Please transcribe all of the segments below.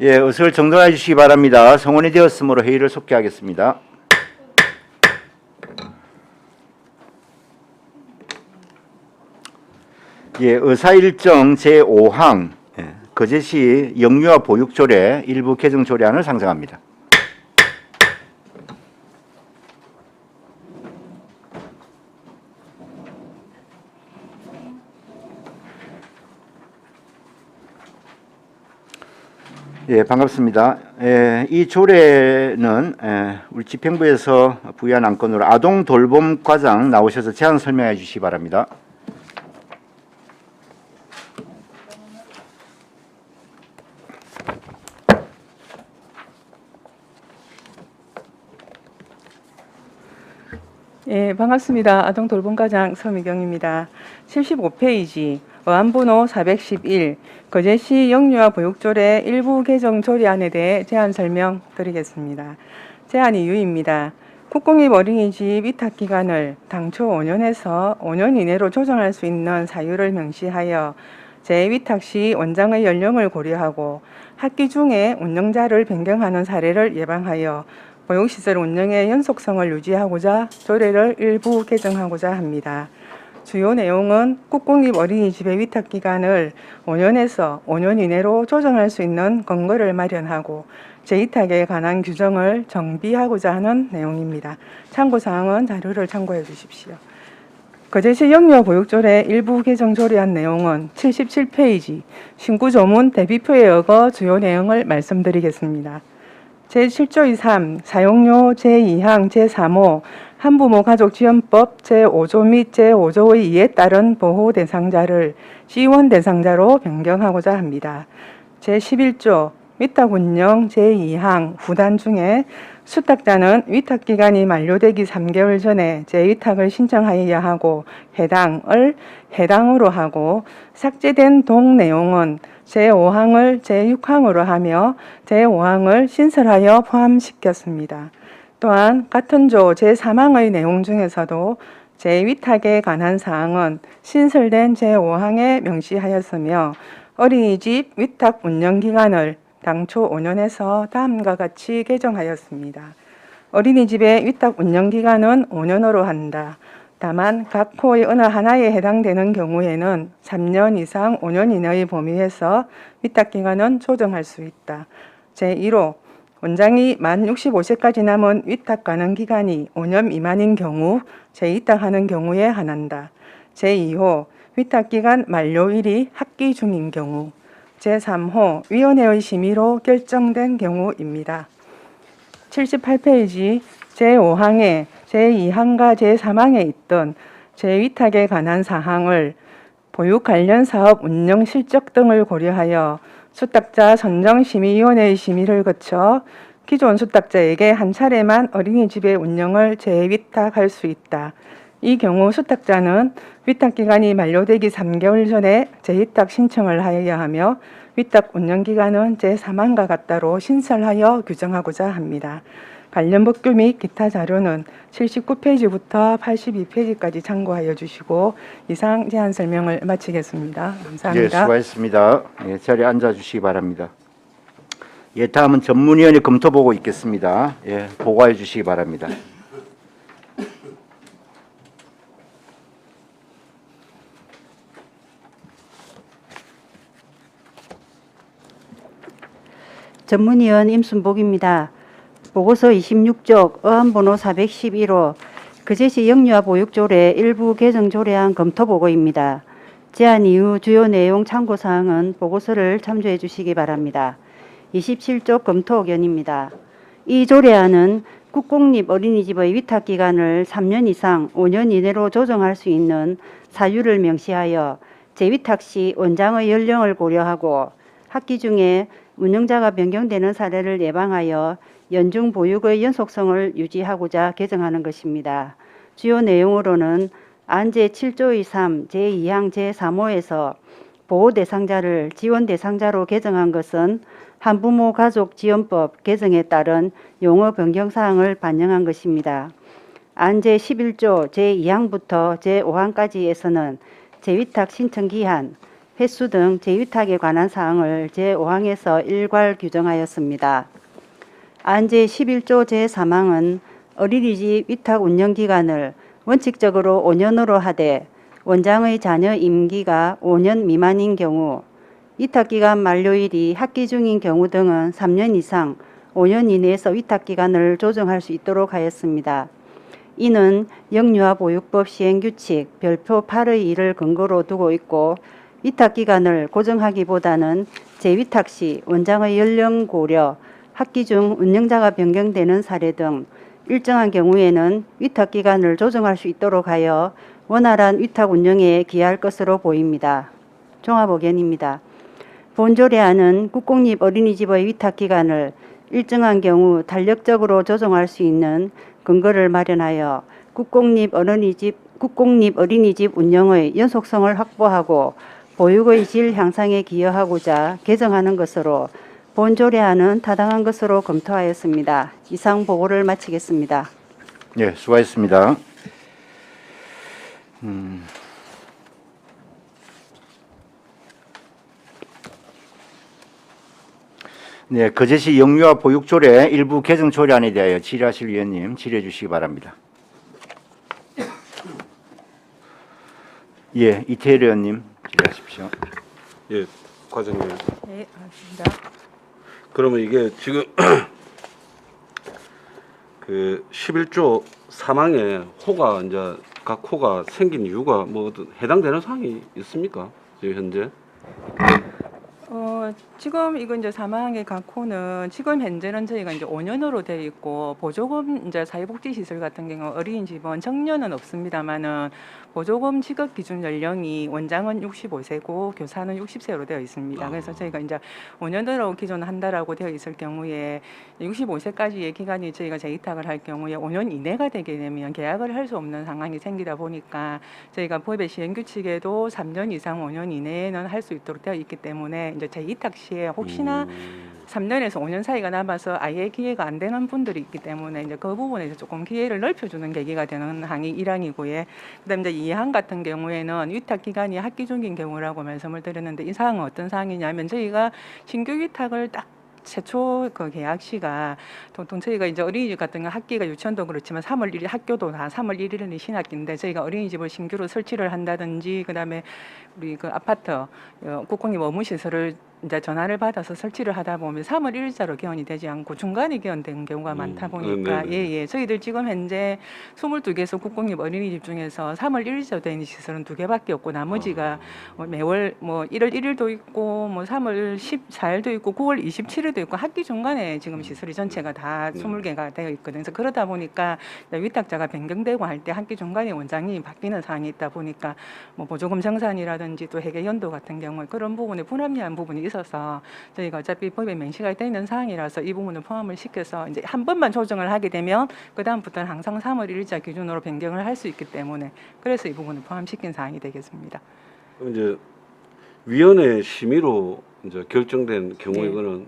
예, 의석을 정돈해 주시기 바랍니다. 성원이 되었으므로 회의를 속기하겠습니다. 예, 의사일정 제5항 거제시 영유아 보육조례 일부 개정 조례안을 상정합니다. 예, 반갑습니다. 이 조례는 우리 집행부에서 부여한 안건으로 아동 돌봄 과장 나오셔서 제안 설명해 주시기 바랍니다. 예, 반갑습니다. 아동돌봄과장 서미경입니다. 75페이지 어안번호 411 거제시 영유아 보육조례 일부 개정 조례안에 대해 제안 설명드리겠습니다. 제안 이유입니다. 국공립 어린이집 위탁기간을 당초 5년에서 5년 이내로 조정할 수 있는 사유를 명시하여 재위탁 시 원장의 연령을 고려하고 학기 중에 운영자를 변경하는 사례를 예방하여 보육시설 운영의 연속성을 유지하고자 조례를 일부 개정하고자 합니다. 주요 내용은 국공립 어린이집의 위탁기간을 5년에서 5년 이내로 조정할 수 있는 근거를 마련하고 재위탁에 관한 규정을 정비하고자 하는 내용입니다. 참고사항은 자료를 참고해 주십시오. 거제시 영유아 보육조례 일부 개정 조례안 내용은 77페이지 신구조문 대비표에 어거 주요 내용을 말씀드리겠습니다. 제7조 2.3 사용료 제2항 제3호 한부모 가족지원법 제5조 및 제5조의 2에 따른 보호 대상자를 지원 대상자로 변경하고자 합니다. 제11조 위탁 운영 제2항 후단 중에 수탁자는 위탁기간이 만료되기 3개월 전에 재위탁을 신청하여야 하고 해당을 해당으로 하고 삭제된 동 내용은 제5항을 제6항으로 하며 제5항을 신설하여 포함시켰습니다. 또한 같은 조 제3항의 내용 중에서도 재위탁에 관한 사항은 신설된 제5항에 명시하였으며 어린이집 위탁 운영기간을 당초 5년에서 다음과 같이 개정하였습니다. 어린이집의 위탁 운영기간은 5년으로 한다. 다만 각 호의 어느 하나에 해당되는 경우에는 3년 이상 5년 이내의 범위에서 위탁기간은 조정할 수 있다. 제1호 원장이 만 65세까지 남은 위탁 가능 기간이 5년 미만인 경우 재위탁하는 경우에 한한다. 제2호 위탁기간 만료일이 학기 중인 경우 제3호 위원회의 심의로 결정된 경우입니다. 78페이지 제5항에 제2항과 제3항에 있던 재위탁에 관한 사항을 보육 관련 사업 운영 실적 등을 고려하여 수탁자 선정심의위원회의 심의를 거쳐 기존 수탁자에게 한 차례만 어린이집의 운영을 재위탁할 수 있다. 이 경우 수탁자는 위탁기간이 만료되기 3개월 전에 재위탁 신청을 하여야 하며 위탁 운영기간은 제3항과 같다로 신설하여 규정하고자 합니다. 관련 법규 및 기타 자료는 79페이지부터 82페이지까지 참고하여 주시고 이상 제안 설명을 마치겠습니다. 감사합니다. 예, 수고하셨습니다. 예, 자리에 앉아 주시기 바랍니다. 예, 다음은 전문위원회 검토 보고 있겠습니다. 예, 보고해 주시기 바랍니다. 전문위원 임순복입니다. 보고서 26쪽 어안번호 411호 거제시 영유아 보육조례 일부 개정 조례안 검토 보고입니다. 제안 이후 주요 내용 참고사항은 보고서를 참조해 주시기 바랍니다. 27쪽 검토 의견입니다. 이 조례안은 국공립 어린이집의 위탁기간을 3년 이상 5년 이내로 조정할 수 있는 사유를 명시하여 재위탁 시 원장의 연령을 고려하고 학기 중에 운영자가 변경되는 사례를 예방하여 연중 보육의 연속성을 유지하고자 개정하는 것입니다. 주요 내용으로는 안 제7조 2.3 제2항 제3호에서 보호 대상자를 지원 대상자로 개정한 것은 한부모 가족 지원법 개정에 따른 용어 변경 사항을 반영한 것입니다. 안 제11조 제2항부터 제5항까지에서는 재위탁 신청 기한, 횟수 등 재위탁에 관한 사항을 제5항에서 일괄 규정하였습니다. 안 제11조 제3항은 어린이집 위탁 운영 기간을 원칙적으로 5년으로 하되 원장의 자녀 임기가 5년 미만인 경우, 위탁기간 만료일이 학기 중인 경우 등은 3년 이상 5년 이내에서 위탁기간을 조정할 수 있도록 하였습니다. 이는 영유아보육법 시행규칙 별표 8의 1을 근거로 두고 있고 위탁기간을 고정하기보다는 재위탁 시 원장의 연령 고려, 학기 중 운영자가 변경되는 사례 등 일정한 경우에는 위탁기간을 조정할 수 있도록 하여 원활한 위탁 운영에 기여할 것으로 보입니다. 종합 의견입니다. 본 조례안은 국공립 어린이집의 위탁기간을 일정한 경우 탄력적으로 조정할 수 있는 근거를 마련하여 국공립 어린이집 운영의 연속성을 확보하고 보육의 질 향상에 기여하고자 개정하는 것으로 본 조례안은 타당한 것으로 검토하였습니다. 이상 보고를 마치겠습니다. 네, 수고하셨습니다. 네, 거제시 영유아 보육조례 일부 개정 조례안에 대하여 질의하실 위원님 질의해 주시기 바랍니다. 예, 이태일 의원님 질의하십시오. 예, 과장님. 네, 알겠습니다. 그러면 이게 지금 그 11조 3항에 호가 이제 각 호가 생긴 이유가 뭐 해당되는 사항이 있습니까? 지금 현재? 지금 이거 이제 사망의 각 호는 지금 현재는 저희가 이제 5년으로 되어 있고 보조금 이제 사회복지시설 같은 경우 어린이집은 청년은 없습니다만은 보조금 지급 기준 연령이 원장은 65세고 교사는 60세로 되어 있습니다. 그래서 저희가 이제 5년으로 기존한다라고 되어 있을 경우에 65세까지의 기간이 저희가 재위탁을 할 경우에 5년 이내가 되게 되면 계약을 할 수 없는 상황이 생기다 보니까 저희가 법의 시행 규칙에도 3년 이상 5년 이내에는 할 수 있도록 되어 있기 때문에 이제 재위탁 시에 혹시나 3년에서 5년 사이가 남아서 아예 기회가 안 되는 분들이 있기 때문에 이제 그 부분에서 조금 기회를 넓혀주는 계기가 되는 항이 1항이고요. 그다음에 이제 2항 같은 경우에는 위탁 기간이 학기 중인 경우라고 말씀을 드렸는데 이 사항은 어떤 사항이냐면 저희가 신규 위탁을 딱 최초 그 계약 시가 보통 저희가 이제 어린이집 같은 거 학기가 유치원도 그렇지만 3월 1일 학교도 다 3월 1일은 신학기인데 저희가 어린이집을 신규로 설치를 한다든지 그다음에 우리 그 아파트 국공립 업무시설을 이제 전화를 받아서 설치를 하다 보면 3월 1일자로 개원이 되지 않고 중간에 개원된 경우가 많다 보니까 예예 저희들 지금 현재 22개소 국공립 어린이집 중에서 3월 1일자 된 시설은 2개밖에 없고 나머지가 매월 뭐 1월 1일도 있고 뭐 3월 14일도 있고 9월 27일도 있고 학기 중간에 지금 시설이 전체가 다 20개가 되어 있거든요. 그래서 그러다 보니까 위탁자가 변경되고 할 때 학기 중간에 원장이 바뀌는 사항이 있다 보니까 뭐 보조금 정산이라든지 또 회계 연도 같은 경우에 그런 부분에 불합리한 부분이 있어서 저희가 어차피 법에 명시가 되어 있는 사항이라서 이 부분을 포함을 시켜서 이제 한 번만 조정을 하게 되면 그 다음부터는 항상 3월 1일자 기준으로 변경을 할 수 있기 때문에 그래서 이 부분을 포함시킨 사항이 되겠습니다. 그럼 이제 위원회 심의로 이제 결정된 경우에 네. 이거는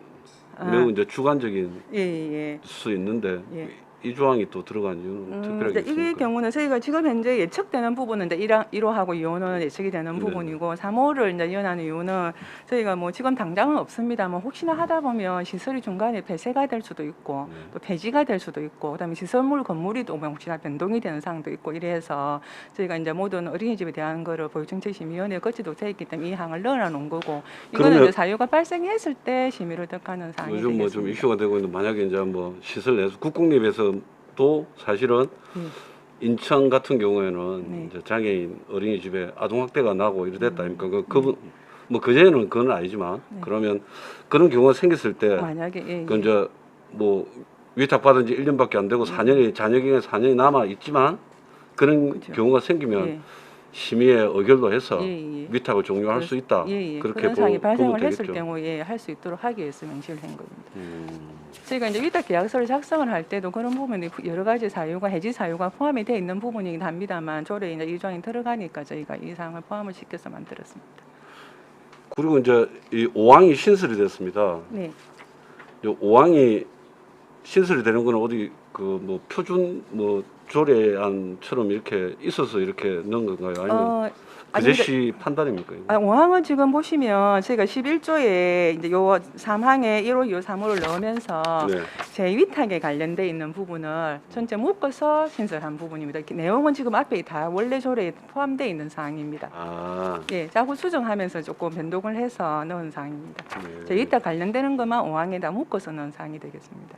매우 이제 주관적인 예. 수 있는데 예. 이 조항이 또 들어간 이유는 특별하게 이게 있습니까? 경우는 저희가 지금 현재 예측되는 부분은 이제 1호하고 2호는 예측이 되는 네. 부분이고 3호를 이제 이혼하는 이유는 저희가 뭐 지금 당장은 없습니다만 혹시나 하다 보면 시설이 중간에 폐쇄가 될 수도 있고 또 폐지가 될 수도 있고 그다음에 시설물 건물이 또 혹시나 변동이 되는 상황도 있고 이래서 저희가 이제 모든 어린이집에 대한 거를 보육정책심의위원회에 거치도 돼 있기 때문에 이 항을 넣어 놓은 거고 이거는 그러면 이제 사유가 발생했을 때 심의를 득하는 사항이 요즘 뭐 좀 되겠습니다. 이슈가 되고 있는 만약에 이제 뭐 시설 내에서 국공립에서도 사실은 인천 같은 경우에는 네. 이제 장애인 어린이집에 아동학대가 나고 이래 됐다 아닙니까? 그분 뭐 그제는 그건 아니지만 그러면 그런 경우가 생겼을 때 만약에 그 이제 뭐 위탁 받은 지 1년밖에 안 되고 4년이 자녀 기간 4년이 남아 있지만 그런 그렇죠. 경우가 생기면 예. 심의에 의결로 해서 예. 위탁을 종료할 수 있다. 그런 그렇게 상황이 보면 발생을 했을 되겠죠. 경우에 할 수 있도록 하기 위해서 명시를 한 겁니다. 저희가 이제 위탁 계약서를 작성을 할 때도 그런 부분이 여러 가지 사유가 해지 사유가 포함이 되어 있는 부분이긴 합니다만 조례에 이제 이 조항이 들어가니까 저희가 이 사항을 포함을 시켜서 만들었습니다. 그리고 이제 이 5항이 신설이 됐습니다. 네. 이 5항이 신설이 되는 건 어디 그 뭐 표준 뭐 조례안처럼 이렇게 있어서 이렇게 넣은 건가요? 아니면 그제시 판단입니까? 이거? 원항은 지금 보시면 저희가 11조에 이제 요 3항에 1호, 2호, 3호를 넣으면서 네. 제2탁에 관련돼 있는 부분을 전체 묶어서 신설한 부분입니다. 이렇게 내용은 지금 앞에 다 원래 조례에 포함되어 있는 사항입니다. 아, 예, 자꾸 수정하면서 조금 변동을 해서 넣은 사항입니다. 네. 제2탁 관련되는 것만 5항에다 묶어서 넣은 사항이 되겠습니다.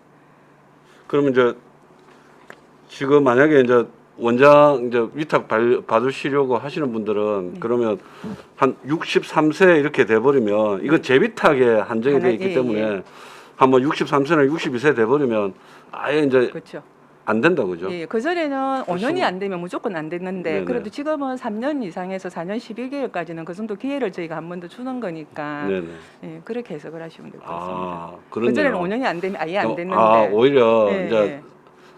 그러면 이제 지금 만약에 이제 원장 이제 위탁 받으시려고 하시는 분들은 그러면 한 63세 이렇게 돼버리면 이건 재위탁에 한정이 돼 있기 예, 때문에 예. 한번 63세나 62세 돼버리면 아예 이제 그렇죠. 안 된다 그죠? 예, 그 전에는 5년이 그렇죠. 안 되면 무조건 안 됐는데 네네. 그래도 지금은 3년 이상에서 4년 11개월까지는 그 정도 기회를 저희가 한 번 더 주는 거니까 네네. 예, 그렇게 해석을 하시면 될 것 같습니다. 아, 그 전에는 그러네요. 5년이 안 되면 아예 안 됐는데 아, 오히려 예, 이제 예.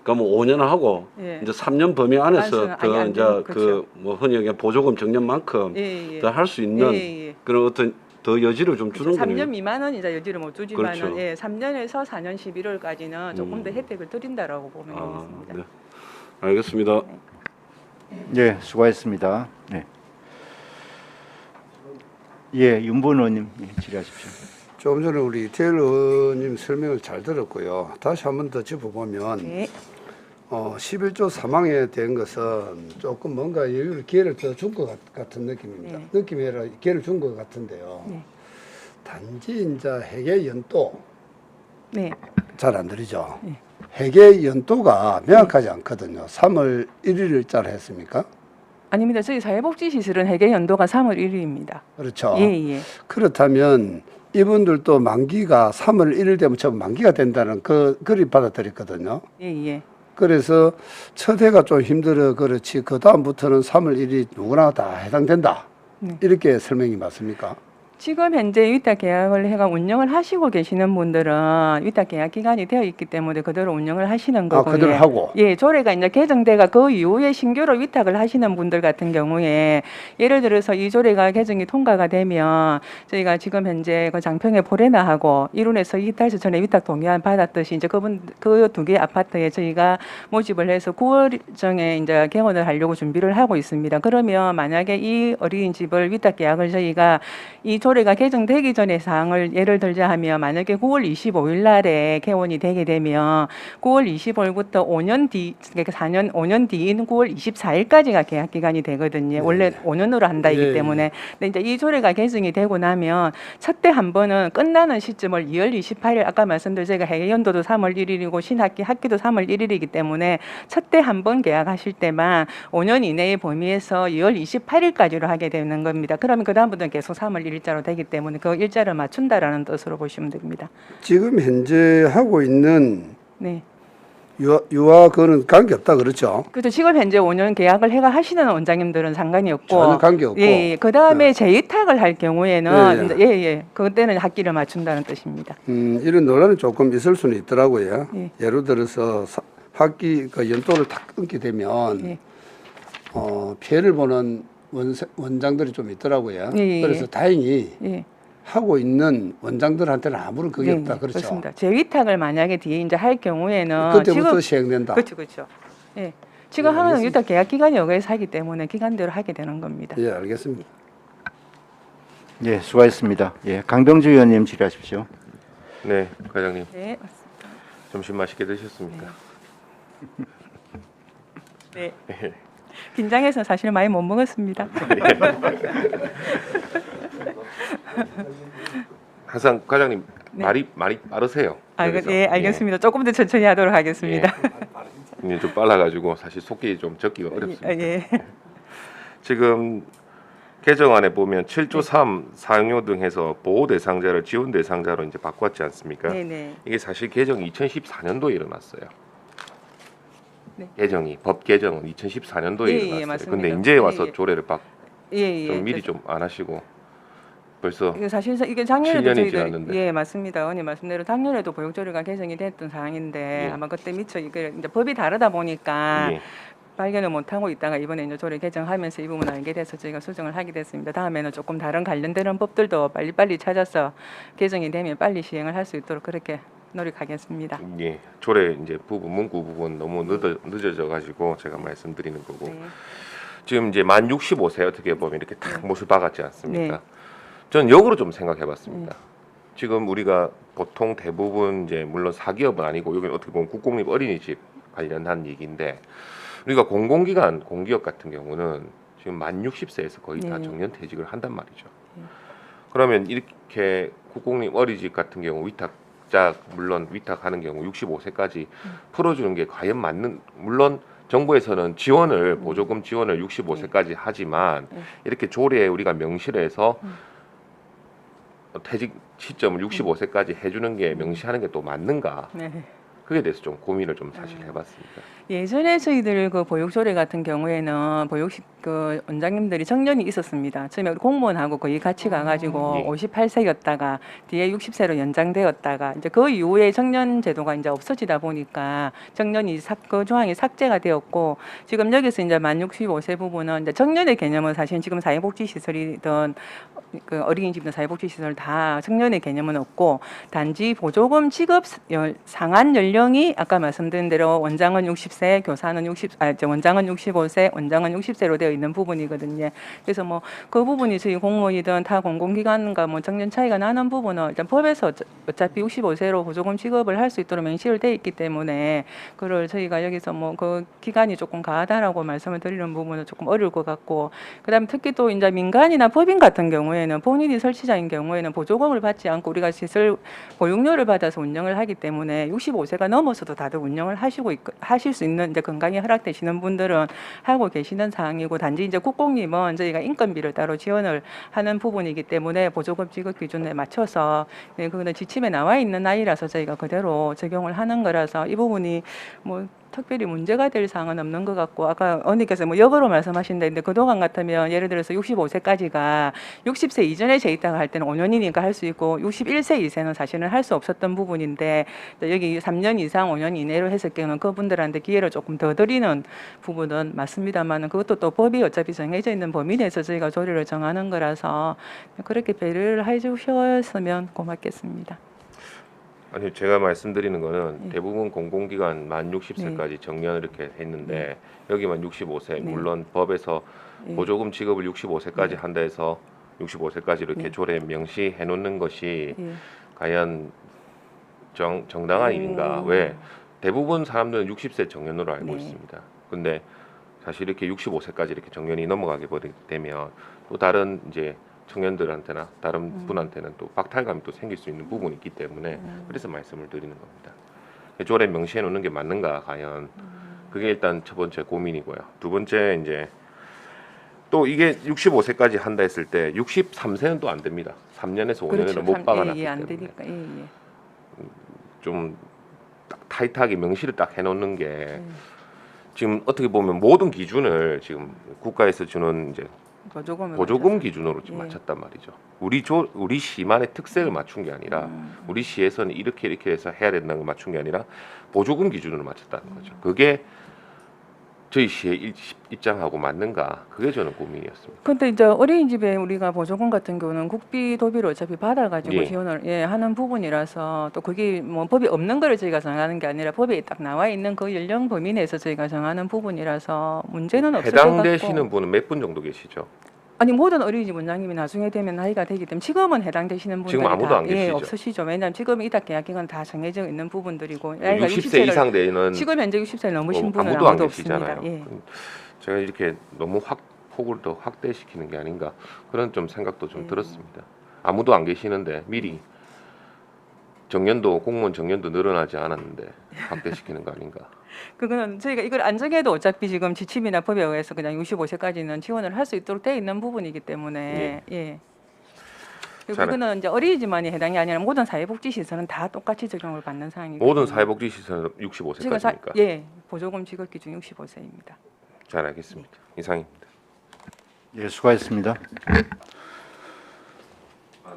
그럼 5년 하고 예. 이제 3년 범위 안에서 안에서는 아예 더 안 이제 되는- 그 그렇죠. 뭐 흔히 얘기하는 보조금 정년만큼 예, 예. 더 할 수 있는 예, 예. 그런 어떤 더 여지를 좀 주는 3년 거네요. 미만은 이제 여지를 못 주지만은 그렇죠. 예, 3년에서 4년 11월까지는 조금 더 혜택을 드린다라고 보면 아, 되겠습니다. 네. 알겠습니다. 예, 수고하셨습니다. 네. 예, 윤본 의원님 예, 질의하십시오. 조금 전에 우리 이태일 의원님 설명을 잘 들었고요. 다시 한 번 더 짚어보면 네. 11조 3항에 대한 것은 조금 뭔가 여유를 기회를 더 준 것 같은 느낌입니다. 네. 느낌이 아니라 기회를 준 것 같은데요. 네. 단지 이제 회계 연도 네. 잘 안 들리죠. 네. 회계 연도가 명확하지 않거든요. 3월 1일자로 했습니까? 아닙니다. 저희 사회복지시설은 회계 연도가 3월 1일입니다. 그렇죠. 예, 예. 그렇다면 이분들도 만기가 3월 1일 되면 전부 만기가 된다는 그리 받아들였거든요. 예, 예. 그래서 첫 해가 좀 힘들어 그렇지 그 다음부터는 3월 1일 누구나 다 해당된다. 네. 이렇게 설명이 맞습니까? 지금 현재 위탁 계약을 해가 운영을 하시고 계시는 분들은 위탁 계약 기간이 되어 있기 때문에 그대로 운영을 하시는 거고 그대로 하고. 예, 조례가 이제 개정돼가 그 이후에 신규로 위탁을 하시는 분들 같은 경우에 예를 들어서 이 조례가 개정이 통과가 되면 저희가 지금 현재 그 장평에 보레나하고 이룬에서 이탈수 전에 위탁 동의안 받았듯이 이제 그 두 개 아파트에 저희가 모집을 해서 9월정에 이제 개원을 하려고 준비를 하고 있습니다. 그러면 만약에 이 어린이집을 위탁 계약을 저희가 이 조례가 개정되기 전에 사항을 예를 들자 하면 만약에 9월 25일 날에 개원이 되게 되면 9월 25일부터 5년 뒤 그러니까 5년 뒤인 9월 24일까지가 계약 기간이 되거든요. 원래 5년으로 한다이기 예, 예. 때문에. 근데 이제 이 조례가 개정이 되고 나면 첫 때 한 번은 끝나는 시점을 2월 28일 아까 말씀드린 제가 해연도도 3월 1일이고 신학기 학기도 3월 1일이기 때문에 첫 때 한 번 계약하실 때만 5년 이내의 범위에서 2월 28일까지로 하게 되는 겁니다. 그러면 그 다음부터는 계속 3월 1일자로 되기 때문에 그 일자를 맞춘다라는 뜻으로 보시면 됩니다. 지금 현재 하고 있는 네. 유아 그거는 관계없다 그렇죠? 그렇죠. 지금 현재 5년 계약을 해가 하시는 원장님들은 상관이 없고 전혀 관계없고. 예, 예. 그다음에 네. 재위탁을 할 경우에는 예, 예. 이제 예, 예. 그때는 학기를 맞춘다는 뜻입니다. 이런 논란이 조금 있을 수는 있더라고요. 예. 예를 들어서 학기 그 연도를 딱 끊게 되면 예. 피해를 보는 원장들이 좀 있더라고요. 예, 예. 그래서 다행히 예. 하고 있는 원장들한테는 아무런 그게 예, 없다. 예. 그렇죠? 그렇습니다. 재위탁을 만약에 뒤에 이제 할 경우에는 그때부터 시행된다. 그렇죠, 그렇죠. 예. 지금 네, 하는 알겠습니다. 위탁 계약 기간이 여기에서 하기 때문에 기간대로 하게 되는 겁니다. 예, 알겠습니다. 예, 수고하셨습니다. 예, 강병주 의원님 질의하십시오. 네, 과장님. 네, 점심 맛있게 드셨습니까? 네. 긴장해서 사실 많이 못 먹었습니다. 항상 과장님 네. 말이 많이 빠르세요. 그래서, 예, 알겠습니다. 조금 더 천천히 하도록 하겠습니다. 예, 좀 빨라가지고 사실 속기 좀 적기가 어렵습니다. 예. 지금 개정안에 보면 7조 3 사용료 등 해서 보호 대상자를 지원 대상자로 이제 바꿨지 않습니까? 네네. 이게 사실 개정이 2014년도에 일어났어요. 네. 개정이 법 개정은 2014년도에 예, 예, 일어났어요. 맞습니다. 근데 이제 와서 예, 예. 조례를 예, 좀 미리 좀 안 하시고 벌써 이게 사실상 이게 작년에도 7년이 저희들 지났는데. 예 맞습니다. 언니 말씀대로 작년에도 보육조례가 개정이 됐던 사항인데 예. 아마 그때 미처 이게 이제 법이 다르다 보니까 예. 발견을 못 하고 있다가 이번에 이제 조례 개정하면서 이 부분을 알게 돼서 저희가 수정을 하게 됐습니다. 다음에는 조금 다른 관련되는 법들도 빨리빨리 찾아서 개정이 되면 빨리 시행을 할 수 있도록 그렇게 노력하겠습니다. 예, 조례 이제 부분 문구 부분 너무 늦어져 가지고 제가 말씀드리는 거고 네. 지금 이제 만 65세 어떻게 보면 이렇게 탁 못을 박았지 않습니까? 네. 저는 역으로 좀 생각해봤습니다. 지금 우리가 보통 대부분 이제 물론 사기업은 아니고 여기 어떻게 보면 국공립 어린이집 관련한 얘기인데 우리가 공공기관 공기업 같은 경우는 지금 만 60세에서 거의 다 네. 정년퇴직을 한단 말이죠. 그러면 이렇게 국공립 어린이집 같은 경우 위탁자 물론 위탁하는 경우 65세까지 풀어주는 게 과연 맞는 물론 정부에서는 지원을 보조금 지원을 65세까지 하지만 이렇게 조례에 우리가 명시를 해서 퇴직 시점을 65세까지 해주는 게 명시하는 게 또 맞는가? 네. 그에 대해서 좀 고민을 좀 사실 해봤습니다. 예전에 저희들 그 보육조례 같은 경우에는 보육식 그 원장님들이 정년이 있었습니다. 처음에 공무원하고 거의 같이 가가지고 예. 58세였다가 뒤에 60세로 연장되었다가 이제 그 이후에 정년 제도가 이제 없어지다 보니까 정년이 그 조항이 삭제가 되었고 지금 여기서 이제 만 65세 부분은 이제 정년의 개념은 사실 지금 사회복지시설이든 그 어린이집이나 사회복지시설 다 정년의 개념은 없고 단지 보조금 지급 상한 연령이 아까 말씀드린 대로 원장은 60세, 교사는 원장은 65세, 원장은 60세로 되어 있는 부분이거든요. 그래서 뭐 그 부분이 저희 공무원이든 타 공공기관과 뭐 정년 차이가 나는 부분은 일단 법에서 어차피 65세로 보조금 지급을 할 수 있도록 명시를 돼 있기 때문에 그걸 저희가 여기서 뭐 그 기간이 조금 가하다라고 말씀을 드리는 부분은 조금 어려울 것 같고 그다음에 특히 또 이제 민간이나 법인 같은 경우에는 본인이 설치자인 경우에는 보조금을 받지 않고 우리가 시설 보육료를 받아서 운영을 하기 때문에 65세가 넘어서도 다들 운영을 하실 수 있는 이제 건강이 허락되시는 분들은 하고 계시는 사항이고 단지 이제 국공립은 저희가 인건비를 따로 지원을 하는 부분이기 때문에 보조금 지급 기준에 맞춰서 그거는 지침에 나와 있는 나이라서 저희가 그대로 적용을 하는 거라서 이 부분이 뭐 특별히 문제가 될 사항은 없는 것 같고 아까 언니께서 뭐 역으로 말씀하신다는데 그동안 같으면 예를 들어서 65세까지가 60세 이전에 재입학을 할 때는 5년이니까 할 수 있고 61세 이상은 사실은 할 수 없었던 부분인데 여기 3년 이상 5년 이내로 했을 경우는 그분들한테 기회를 조금 더 드리는 부분은 맞습니다만 그것도 또 법이 어차피 정해져 있는 범위 내에서 저희가 조례를 정하는 거라서 그렇게 배려를 해주셨으면 고맙겠습니다. 아니 제가 말씀드리는 거는 네. 대부분 공공기관 만 60세까지 정년을 이렇게 했는데 여기만 65세 네. 물론 법에서 예. 보조금 지급을 65세까지 한다 해서 65세까지 이렇게 네. 조례에 명시해 놓는 것이 예. 과연 정당한 일인가? 왜 대부분 사람들은 60세 정년으로 알고 네. 있습니다. 근데 사실 이렇게 65세까지 이렇게 정년이 넘어가게 되면 또 다른 이제 청년들한테나 다른 분한테는 또 박탈감이 또 생길 수 있는 부분이 있기 때문에 그래서 말씀을 드리는 겁니다. 조례 명시해 놓는 게 맞는가 과연 그게 일단 첫 번째 고민이고요. 두 번째 이제 또 이게 65세까지 한다 했을 때 63세는 또 안 됩니다. 3년에서 5년에는 못 박아놨기 안 때문에 되니까 좀 딱 타이트하게 명시를 딱 해놓는 게 지금 어떻게 보면 모든 기준을 지금 국가에서 주는 이제 보조금 기준으로 좀 예. 맞췄단 말이죠. 우리 시만의 특색을 맞춘 게 아니라 우리 시에서는 이렇게 해서 해야 된다는 걸 맞춘 게 아니라 보조금 기준으로 맞췄다는 거죠. 그게 저희 시의 입장하고 맞는가? 그게 저는 고민이었습니다. 근데 이제 어린이집에 우리가 보조금 같은 경우는 국비 도비를 어차피 받아가지고 예. 지원을 하는 부분이라서 또 그게 뭐 법이 없는 거를 저희가 정하는 게 아니라 법에 딱 나와 있는 그 연령 범위 내에서 저희가 정하는 부분이라서 문제는 없을 것 같고. 해당되시는 분은 몇 분 정도 계시죠? 아니 모든 어린이집 원장님이 나중에 되면 나이가 되기 때문에 지금은 해당되시는 분들이 지금 아무도 안 계시죠? 없으시죠. 왜냐하면 지금 이딱 계약기간 다 정해져 있는 부분들이고 60세 이상 되는 지금 현재 60세 넘으신 분은 아무도 안 아무도 계시잖아요. 없습니다. 예. 그럼 제가 이렇게 너무 폭을 더 확대시키는 게 아닌가 그런 좀 생각도 좀 들었습니다. 아무도 안 계시는데 미리 공무원 정년도 늘어나지 않았는데 확대시키는 거 아닌가? 그거는 저희가 이걸 안 정해도 어차피 지금 지침이나 법에 의해서 그냥 65세까지는 지원을 할 수 있도록 돼 있는 부분이기 때문에 예. 그리고 잘- 그거는 이제 어린이집만이 해당이 아니라 모든 사회복지시설은 다 똑같이 적용을 받는 사항이기 모든 때문에 사회복지시설은 지금 65세까지니까. 보조금 지급 기준 65세입니다. 잘 알겠습니다. 이상입니다. 예, 수고하셨습니다.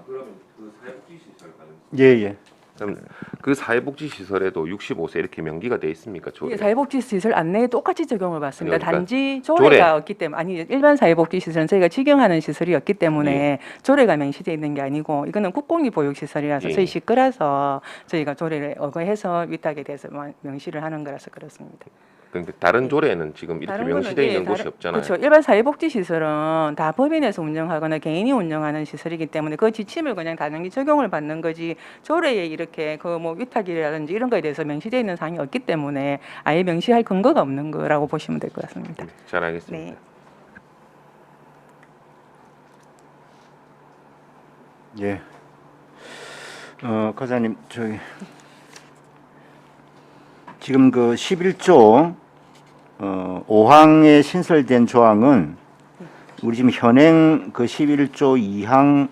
그러면 그 사회복지시설 가는 예, 예. 그럼 그 사회복지시설에도 65세 이렇게 명기가 돼 있습니까? 조례? 예, 사회복지시설 안내에 똑같이 적용을 받습니다. 그러니까 단지 조례. 조례가 없기 때문에 아니 일반 사회복지시설은 저희가 직영하는 시설이 없기 때문에 예. 조례가 명시되어 있는 게 아니고 이거는 국공립보육시설이라서 예. 저희 시끌어서 저희가 조례를 어거해서 위탁에 대해서 명시를 하는 거라서 그렇습니다. 그러니까 다른 조례는 지금 이렇게 다른 거는, 명시되어 있는 예, 곳이 다른- 없잖아요. 그렇죠. 일반 사회복지시설은 다 법인에서 운영하거나 개인이 운영하는 시설이기 때문에 그 지침을 그냥 당연히 적용을 받는 거지 조례에 이렇게 그 뭐 위탁이라든지 이런 거에 대해서 명시되어 있는 사항이 없기 때문에 아예 명시할 근거가 없는 거라고 보시면 될 것 같습니다. 네, 잘 알겠습니다. 네. 예. 과장님, 저기 지금 그 11조 5항에 신설된 조항은 우리 지금 현행 그 11조 2항,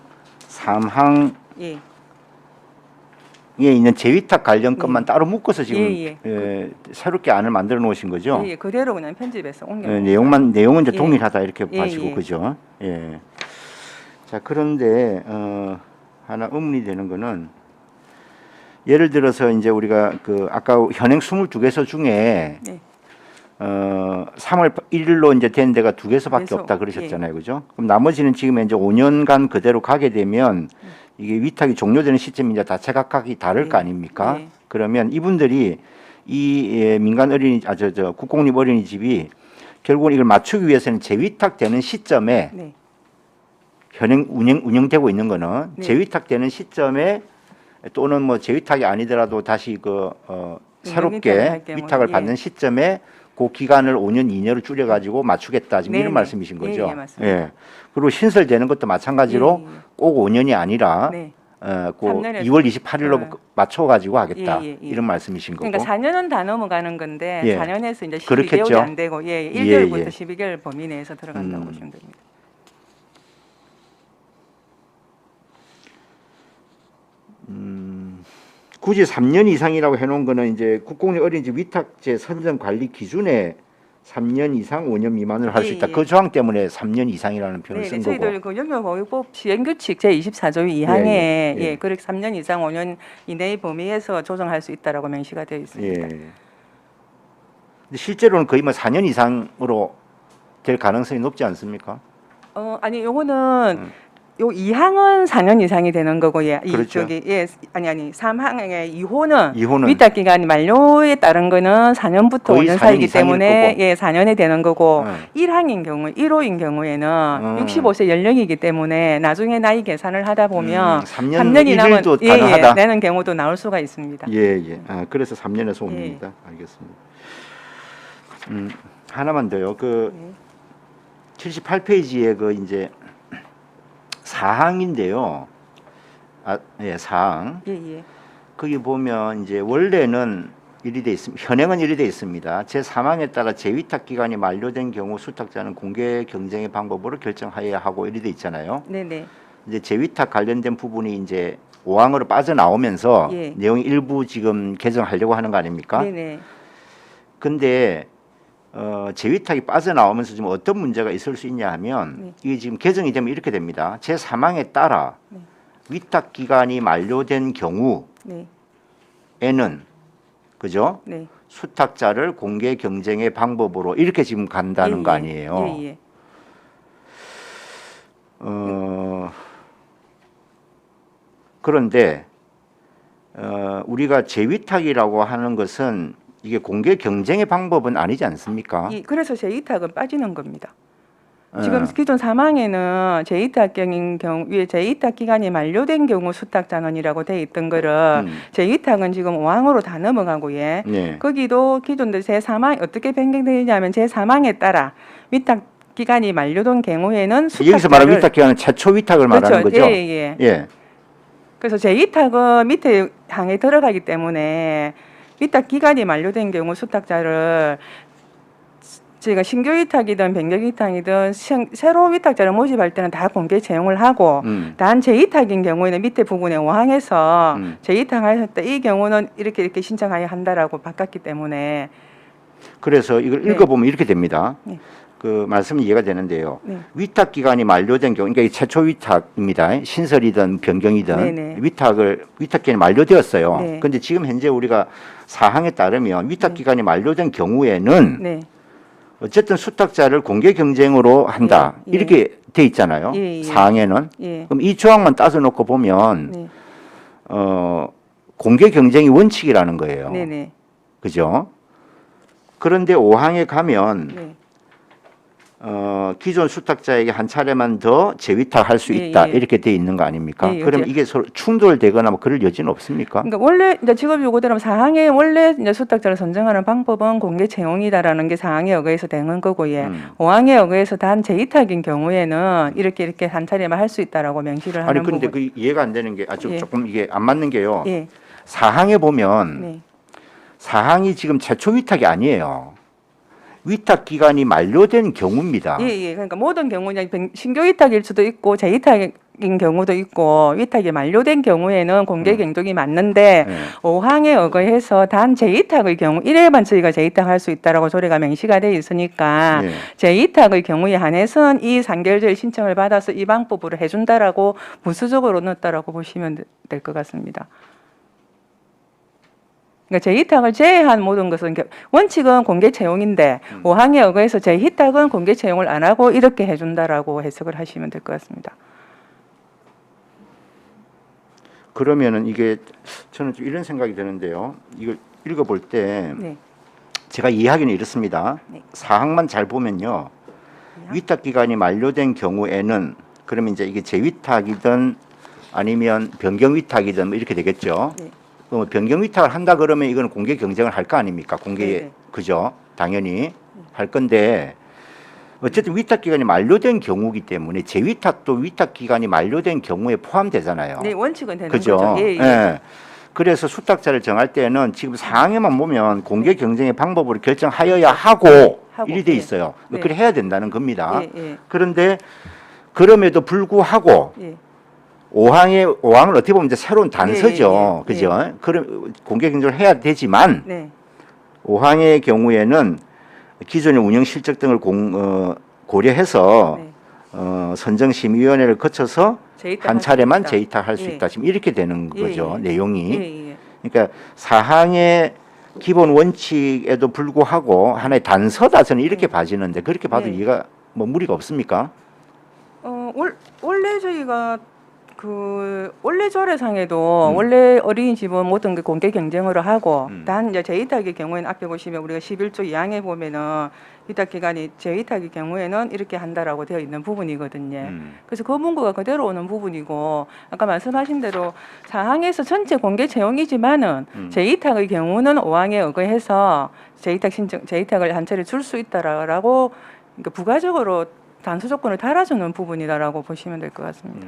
3항에 예. 있는 재위탁 관련 것만 따로 묶어서 지금 예. 새롭게 안을 만들어 놓으신 거죠? 예, 그대로 그냥 편집해서 옮겨. 내용은 이제 예. 동일하다 이렇게 예, 봐시고 예. 그죠? 예. 자, 그런데 하나 의문이 되는 거는 예를 들어서 이제 우리가 그 아까 현행 22개소 중에 네. 3월 1일로 이제 된 데가 2개소밖에 개소, 없다 그러셨잖아요. 그죠? 그럼 나머지는 지금 이제 5년간 그대로 가게 되면 이게 위탁이 종료되는 시점이 이제 다 제각각이 다를 거 아닙니까? 네. 그러면 이분들이 이 민간 어린이 국공립 어린이집이 결국은 이걸 맞추기 위해서는 재위탁되는 시점에 네. 현행 운영되고 있는 거는 네. 재위탁되는 시점에 또는 뭐 재위탁이 아니더라도 다시 위탁을 새롭게 할 경우에, 위탁을 예. 받는 시점에 그 기간을 5년 이내로 줄여 가지고 맞추겠다 지금 네, 이런 네. 말씀이신 거죠. 예, 맞습니다. 그리고 신설되는 것도 마찬가지로 예, 예. 꼭 5년이 아니라 네. 그 3년에서. 2월 28일로 맞춰 가지고 하겠다. 예, 예. 이런 말씀이신 거고. 그러니까 4년은 다 넘어가는 건데 예. 4년에서 이제 12개월이 그렇겠죠. 안 되고 1개월부터 예. 12개월 범위 내에서 들어간다고 보시면 됩니다. 굳이 3년 이상이라고 해놓은 거는 이제 국공립 어린이집 위탁제 선정 관리 기준에 3년 이상 5년 미만으로 할 수 예, 있다. 예. 그 조항 때문에 3년 이상이라는 표현을 네, 쓴 저희들 거고. 그 영유아보육법 시행규칙 제24조 2항에 예, 예. 그렇게 3년 이상 5년 이내의 범위에서 조정할 수 있다라고 명시가 되어 예. 있습니다. 근데 실제로는 거의 뭐 4년 이상으로 될 가능성이 높지 않습니까? 아니 요거는 요 2항은 4년 이상이 되는 거고 그렇죠. 아니 3항의 2호는 이호는 위탁 기간이 만료에 따른 거는 4년부터 거의 5년 4년 사이기 이상일 때문에 거고. 4년이 되는 거고 네. 1항인 경우 1호인 경우에는 65세 연령이기 때문에 나중에 나이 계산을 하다 보면 3년이 남은 1일도 가능하다. 되는 경우도 나올 수가 있습니다. 예. 그래서 3년에서 5년입니다. 알겠습니다. 하나만 더요. 그 78페이지에 그 이제 사항인데요. 사항. 예. 거기 보면 이제 원래는 이리 돼 있습니다. 현행은 이리 돼 있습니다. 제 사망에 따라 재위탁 기간이 만료된 경우 수탁자는 공개 경쟁의 방법으로 결정하여야 하고 이리 돼 있잖아요. 네네. 이제 재위탁 관련된 부분이 이제 5항으로 빠져나오면서 예. 내용이 일부 지금 개정하려고 하는 거 아닙니까? 네네. 근데 재위탁이 빠져나오면서 지금 어떤 문제가 있을 수 있냐 하면 이게 지금 개정이 되면 이렇게 됩니다. 제 사망에 따라 위탁 기간이 만료된 경우에는 그죠? 네. 수탁자를 공개 경쟁의 방법으로 이렇게 지금 간다는 거 아니에요. 예. 그런데 우리가 재위탁이라고 하는 것은 이게 공개 경쟁의 방법은 아니지 않습니까? 그래서 재위탁은 빠지는 겁니다. 지금 기존 사망에는 재위탁인 경우에 재위탁 기간이 만료된 경우 수탁자는이라고 돼 있던 거를 재위탁은 지금 5항으로 다 넘어가고 네. 거기도 기존의 제 사망 어떻게 변경되냐면 제 사망에 따라 위탁 기간이 만료된 경우에는 수탁자를 여기서 말하는 위탁 기간은 최초 위탁을 말하는 거죠. 예. 그래서 재위탁은 밑에 항에 들어가기 때문에 위탁 기간이 만료된 경우 수탁자를 저희가 신규 위탁이든 변경 위탁이든 새로 위탁자를 모집할 때는 다 공개 채용을 하고 단 재위탁인 경우에는 밑에 부분에 5항에서 재위탁할 때 이 경우는 이렇게 신청해야 한다라고 바꿨기 때문에 그래서 이걸 네. 읽어보면 이렇게 됩니다. 네. 그 말씀이 이해가 되는데요. 네. 위탁 기간이 만료된 경우, 그러니까 이 최초 위탁입니다. 신설이든 변경이든 네네. 위탁 기간이 만료되었어요. 네. 그런데 지금 현재 우리가 사항에 따르면 위탁 기간이 만료된 경우에는 네. 어쨌든 수탁자를 공개 경쟁으로 한다. 예, 예. 이렇게 돼 있잖아요. 예, 예. 사항에는. 예. 그럼 이 조항만 따져 놓고 보면 네. 공개 경쟁이 원칙이라는 거예요. 네네. 그죠? 그런데 5항에 가면 네. 기존 수탁자에게 한 차례만 더 재위탁할 수 예, 있다. 예. 이렇게 돼 있는 거 아닙니까? 예, 그럼 이제- 이게 서로 충돌되거나 뭐 그럴 여지는 없습니까? 그러니까 원래 이제 직업 요구대로 사항에 원래 이제 수탁자를 선정하는 방법은 공개 채용이다라는 게 사항에 의거해서 되는 거고, 예. 5항에 의거해서 단 재위탁인 경우에는 이렇게 한 차례만 할 수 있다라고 명시를 하는 아니 근데 부분. 그 이해가 안 되는 게 아주 예. 조금 이게 안 맞는 게요. 예. 사항에 보면 네. 사항이 지금 최초 위탁이 아니에요. 위탁 기간이 만료된 경우입니다. 예, 예. 그러니까 모든 경우는 신규 위탁일 수도 있고 재위탁인 경우도 있고 위탁이 만료된 경우에는 공개 경쟁이 맞는데 네. 5항에 의거해서 단 재위탁의 경우 1회만 저희가 재위탁할 수 있다라고 조례가 명시가 돼 있으니까 네. 재위탁의 경우에 한해서는 이 3개월제 신청을 받아서 이 방법으로 해준다라고 부수적으로 넣었다라고 보시면 될 것 같습니다. 그러니까 재위탁을 제외한 모든 것은 원칙은 공개 채용인데 5항에 의거해서 재위탁은 공개 채용을 안 하고 이렇게 해준다라고 해석을 하시면 될 것 같습니다. 그러면은 이게 저는 좀 이런 생각이 드는데요. 이걸 읽어볼 때 네. 제가 이해하기는 이렇습니다. 네. 사항만 잘 보면요. 위탁 기간이 만료된 경우에는 그러면 이제 이게 재위탁이든 아니면 변경 위탁이든 뭐 이렇게 되겠죠. 네. 그럼 변경 위탁을 한다 그러면 이거는 공개 경쟁을 할 거 아닙니까? 공개 네네. 그죠? 당연히 할 건데 어쨌든 위탁 기간이 만료된 경우이기 때문에 재위탁도 위탁 기간이 만료된 경우에 포함되잖아요. 네, 원칙은 되는 그죠? 거죠. 예, 예. 예. 그래서 수탁자를 정할 때는 지금 사항에만 보면 공개 경쟁의 방법으로 결정하여야 하고 이리 돼 예. 있어요. 네. 그래 해야 된다는 겁니다. 예, 예. 그런데 그럼에도 불구하고 예. 5항을 어떻게 보면 이제 새로운 단서죠. 예, 예, 예. 그죠? 그럼 공개 경쟁을 해야 되지만 네. 5항의 경우에는 기존의 운영 실적 등을 고려해서 네. 선정심의위원회를 거쳐서 재위탁할 한 수 차례만 있다. 재위탁할 수 예. 있다. 지금 이렇게 되는 예, 거죠. 예. 내용이. 예, 예. 그러니까 사항의 기본 원칙에도 불구하고 하나의 단서다 저는 이렇게 봐지는데 그렇게 봐도 네. 이해가 뭐 무리가 없습니까? 원래 저희가 원래 조례상에도 원래 어린이집은 모든 게 공개 경쟁으로 하고 단 이제 재위탁의 경우에는 앞에 보시면 우리가 11조 2항에 보면은 위탁 기간이 재위탁의 경우에는 이렇게 한다라고 되어 있는 부분이거든요. 그래서 그 문구가 그대로 오는 부분이고 아까 말씀하신 대로 사항에서 전체 공개 채용이지만은 재위탁의 경우는 5항에 의거해서 재위탁을 한 차례 줄 수 있다라고 그러니까 부가적으로 단수 조건을 달아주는 부분이다라고 보시면 될 것 같습니다.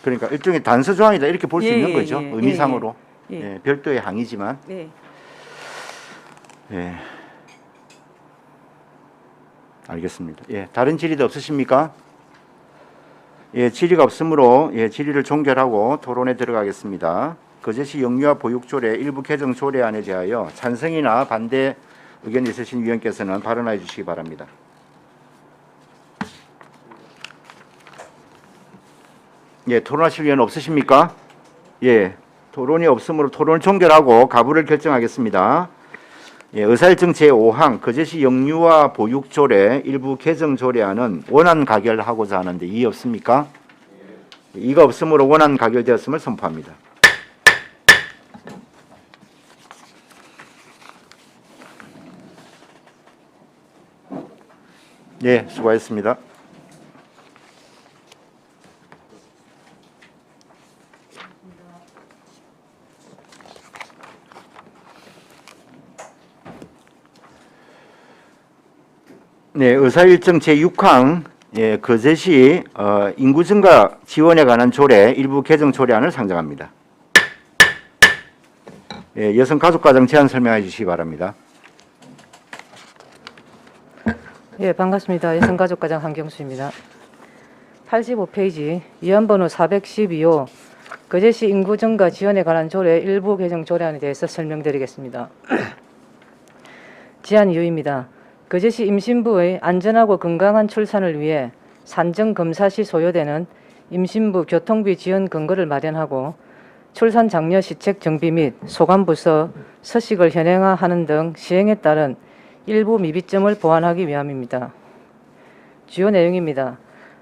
그러니까 일종의 단서 조항이다 이렇게 볼 수 예, 있는 예, 거죠. 예, 의미상으로. 예, 예. 예, 별도의 항이지만. 네. 예. 알겠습니다. 예, 다른 질의도 없으십니까? 예, 질의가 없으므로 예, 질의를 종결하고 토론에 들어가겠습니다. 거제시 영유아 보육조례 일부 개정 조례안에 대하여 찬성이나 반대 의견 있으신 위원께서는 발언하여 주시기 바랍니다. 예, 토론하실 의견 없으십니까? 예, 토론이 없으므로 토론을 종결하고 가부를 결정하겠습니다. 예, 의사일정 제5항 거제시 영유아 보육조례 일부 개정 조례안은 원안 가결하고자 하는데 이의 없습니까? 이가 없으므로 원안 가결되었음을 선포합니다. 예, 수고하셨습니다. 네, 의사일정 제6항 예, 거제시 인구 증가 지원에 관한 조례 일부 개정 조례안을 상정합니다. 예, 여성가족과정 제안 설명해 주시기 바랍니다. 예, 반갑습니다. 여성가족과장 한경수입니다. 85페이지 위안번호 412호 거제시 인구 증가 지원에 관한 조례 일부 개정 조례안에 대해서 설명드리겠습니다. 제안 이유입니다. 거제시 임신부의 안전하고 건강한 출산을 위해 산정 검사 시 소요되는 임신부 교통비 지원 근거를 마련하고 출산 장려 시책 정비 및 소관부서 서식을 현행화하는 등 시행에 따른 일부 미비점을 보완하기 위함입니다. 주요 내용입니다.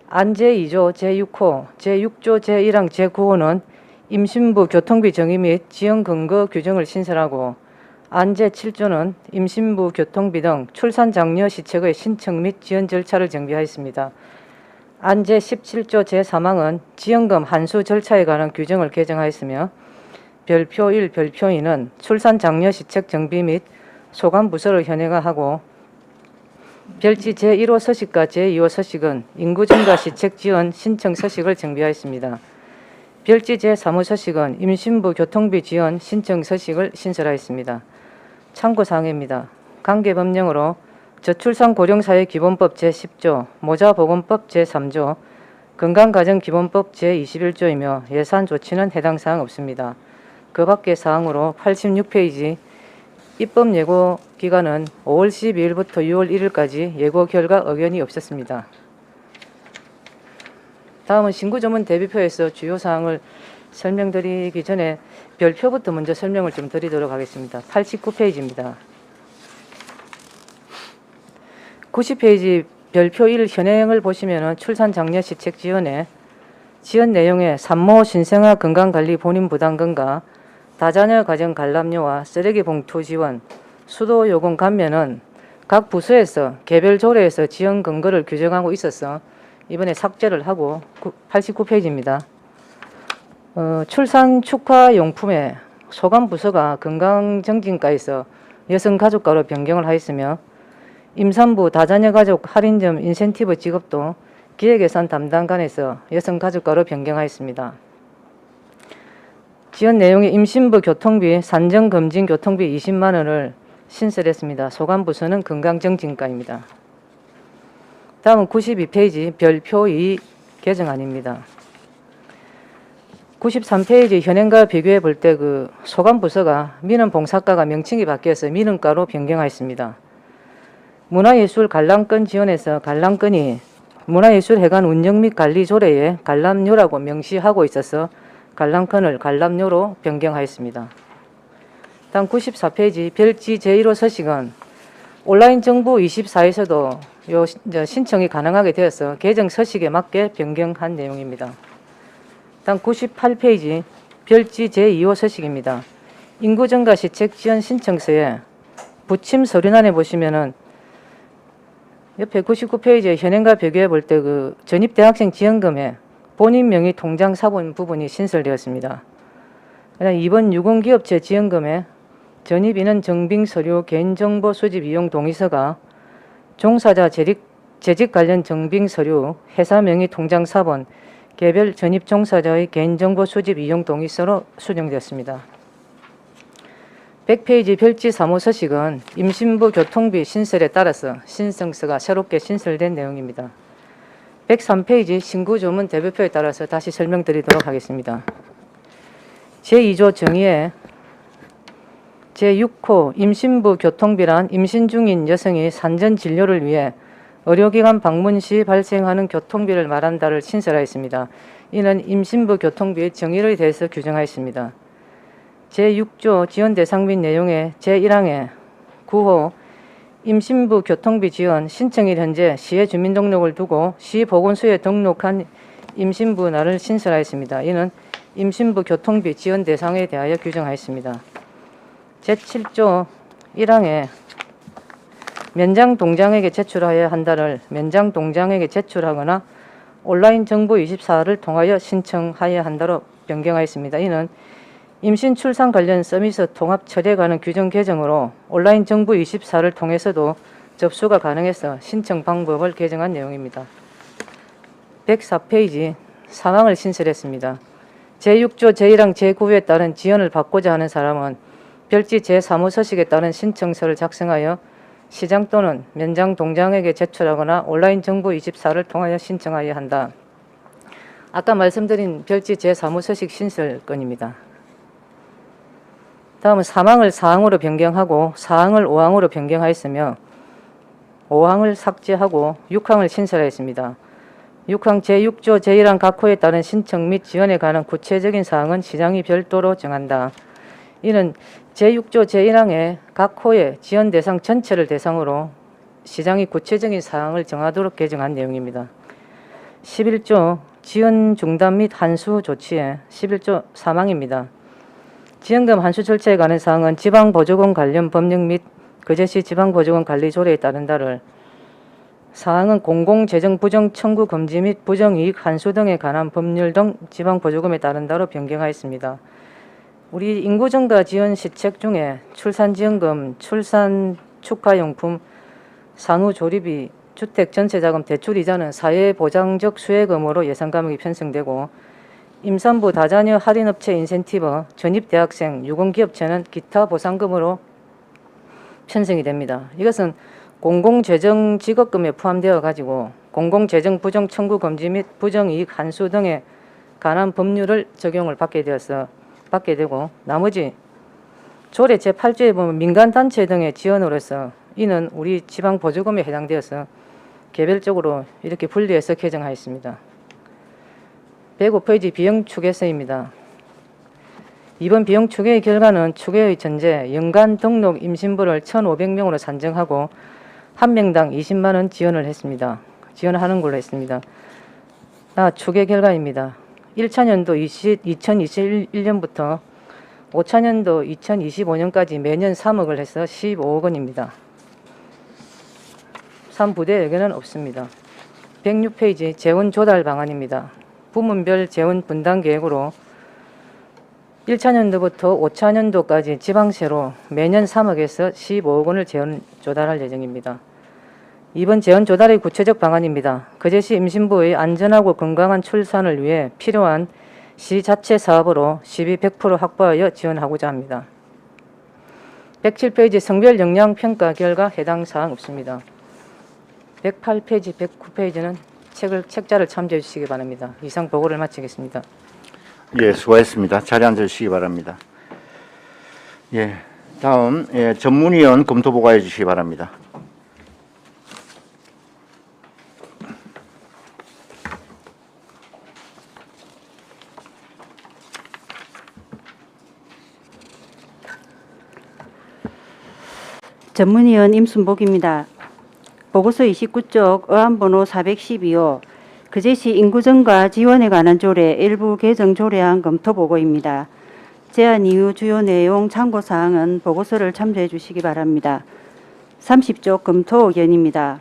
안 제2조 제6호, 제6조 제1항 제9호는 임신부 교통비 정의 및 지원 근거 규정을 신설하고 안 제7조는 임신부 교통비 등 출산 장려 시책의 신청 및 지원 절차를 정비하였습니다. 안 제17조 제3항은 지원금 환수 절차에 관한 규정을 개정하였으며 별표 1, 별표 2는 출산 장려 시책 정비 및 소관 부서를 현행화하고 별지 제1호 서식과 제2호 서식은 인구 증가 시책 지원 신청 서식을 정비하였습니다. 별지 제3호 서식은 임신부 교통비 지원 신청 서식을 신설하였습니다. 참고사항입니다. 관계법령으로 저출산고령사회기본법 제10조, 모자보건법 제3조, 건강가정기본법 제21조이며 예산조치는 해당 사항 없습니다. 그 밖의 사항으로 86페이지 입법 예고 기간은 5월 12일부터 6월 1일까지 예고 결과 의견이 없었습니다. 다음은 신구조문 대비표에서 주요 사항을 설명드리기 전에 별표부터 먼저 설명을 좀 드리도록 하겠습니다. 89페이지입니다. 90페이지 별표 1 현행을 보시면 출산 장려 시책 지원에 지원 내용에 산모 신생아 건강관리 본인 부담금과 다자녀 가정 관람료와 쓰레기 봉투 지원, 수도 요금 감면은 각 부서에서 개별 조례에서 지원 근거를 규정하고 있어서 이번에 삭제를 하고 89페이지입니다. 출산 축하 용품에 소관 부서가 건강정진과에서 여성가족과로 변경을 하였으며 임산부 다자녀 가족 할인점 인센티브 지급도 기획예산 담당관에서 여성가족과로 변경하였습니다. 지원 내용의 임신부 교통비, 산정검진 교통비 20만 원을 신설했습니다. 소관부서는 건강정진과입니다. 다음은 92페이지 별표 2 개정안입니다. 93페이지 현행과 비교해 볼 때 그 소관부서가 민원봉사과가 명칭이 바뀌어서 민원과로 변경하였습니다. 문화예술 관람권 지원에서 관람권이 문화예술회관 운영 및 관리 조례에 관람료라고 명시하고 있어서 관람권을 관람료로 변경하였습니다. 다음 94페이지 별지 제1호 서식은 온라인 정부 24에서도 신청이 가능하게 되어서 개정 서식에 맞게 변경한 내용입니다. 다음 98페이지 별지 제2호 서식입니다. 인구 증가 시책 지원 신청서에 부침 서류란에 보시면은 옆에 99페이지에 현행과 비교해 볼 때 그 전입대학생 지원금에 본인 명의 통장 사본 부분이 신설되었습니다. 이번 유공기업체 지원금에 전입인은 정빙 서류 개인정보 수집 이용 동의서가 종사자 재직 관련 정빙 서류 회사 명의 통장 사본 개별 전입 종사자의 개인정보 수집 이용 동의서로 수정되었습니다. 100페이지 별지 3호 서식은 임신부 교통비 신설에 따라서 신청서가 새롭게 신설된 내용입니다. 103페이지 신구조문 대표표에 따라서 다시 설명드리도록 하겠습니다. 제2조 정의에 제6호 임신부 교통비란 임신 중인 여성이 산전 진료를 위해 의료기관 방문 시 발생하는 교통비를 말한다를 신설하였습니다. 이는 임신부 교통비의 정의를 대해서 규정하였습니다. 제6조 지원 대상 및 내용의 제1항에 9호 임신부 교통비 지원 신청일 현재 시의 주민등록을 두고 시 보건소에 등록한 임신부 날을 신설하였습니다. 이는 임신부 교통비 지원 대상에 대하여 규정하였습니다. 제7조 1항에 면장 동장에게 제출하여야 한다를 면장 동장에게 제출하거나 온라인 정보 24를 통하여 신청하여야 한다로 변경하였습니다. 이는 임신 출산 관련 서비스 통합 처리에 관한 규정 개정으로 온라인 정부 24를 통해서도 접수가 가능해서 신청 방법을 개정한 내용입니다. 104페이지 사망을 신설했습니다. 제6조 제1항 제9호에 따른 지원을 받고자 하는 사람은 별지 제3호 서식에 따른 신청서를 작성하여 시장 또는 면장 동장에게 제출하거나 온라인 정부 24를 통하여 신청하여야 한다. 아까 말씀드린 별지 제3호서식 신설 건입니다. 다음은 3항을 4항으로 변경하고 4항을 5항으로 변경하였으며 5항을 삭제하고 6항을 신설하였습니다. 6항 제6조 제1항 각 호에 따른 신청 및 지원에 관한 구체적인 사항은 시장이 별도로 정한다. 이는 제6조 제1항의 각 호의 지원 대상 전체를 대상으로 시장이 구체적인 사항을 정하도록 개정한 내용입니다. 11조 지원 중단 및 환수 조치에 11조 3항입니다. 지원금 환수 절차에 관한 사항은 지방보조금 관련 법령 및 그제시 지방보조금 관리 조례에 따른다를 사항은 공공재정 부정 청구 금지 및 부정이익 환수 등에 관한 법률 등 지방보조금에 따른다로 변경하였습니다. 우리 인구 증가 지원 시책 중에 출산지원금, 출산 축하용품, 산후조리비, 주택전세자금 대출이자는 사회보장적 수혜금으로 예산 감액이 편성되고 임산부 다자녀 할인업체 인센티브, 전입대학생, 유공기업체는 기타 보상금으로 편성이 됩니다. 이것은 공공재정 직업금에 포함되어 가지고 공공재정 부정 청구 금지 및 부정이익 환수 등에 관한 법률을 적용을 받게 되고 나머지 조례 제8조에 보면 민간단체 등의 지원으로서 이는 우리 지방보조금에 해당되어서 개별적으로 이렇게 분리해서 개정하였습니다. 105페이지 비용추계서입니다. 이번 비용추계의 결과는 추계의 전제 연간 등록 임신부를 1,500명으로 산정하고 한 명당 20만 원 지원을 했습니다. 지원하는 걸로 했습니다. 추계 결과입니다. 1차년도 2021년부터 5차년도 2025년까지 매년 3억을 해서 15억 원입니다. 3부대 의견은 없습니다. 106페이지 재원 조달 방안입니다. 부문별 재원 분담 계획으로 1차년도부터 5차년도까지 지방세로 매년 3억에서 15억 원을 재원 조달할 예정입니다. 이번 재원 조달의 구체적 방안입니다. 그제시 임신부의 안전하고 건강한 출산을 위해 필요한 시 자체 사업으로 시비 100% 확보하여 지원하고자 합니다. 107페이지 성별 역량 평가 결과 해당 사항 없습니다. 108페이지, 109페이지는 책자를 참조해 주시기 바랍니다. 이상 보고를 마치겠습니다. 예, 수고했습니다. 자리에 앉으시기 바랍니다. 예, 다음 전문위원 검토 보고해 주시기 바랍니다. 전문위원 임순복입니다. 보고서 29쪽 어안번호 412호 그제시 인구증가 지원에 관한 조례 일부 개정 조례안 검토 보고입니다. 제안 이후 주요 내용 참고사항은 보고서를 참조해 주시기 바랍니다. 30쪽 검토 의견입니다.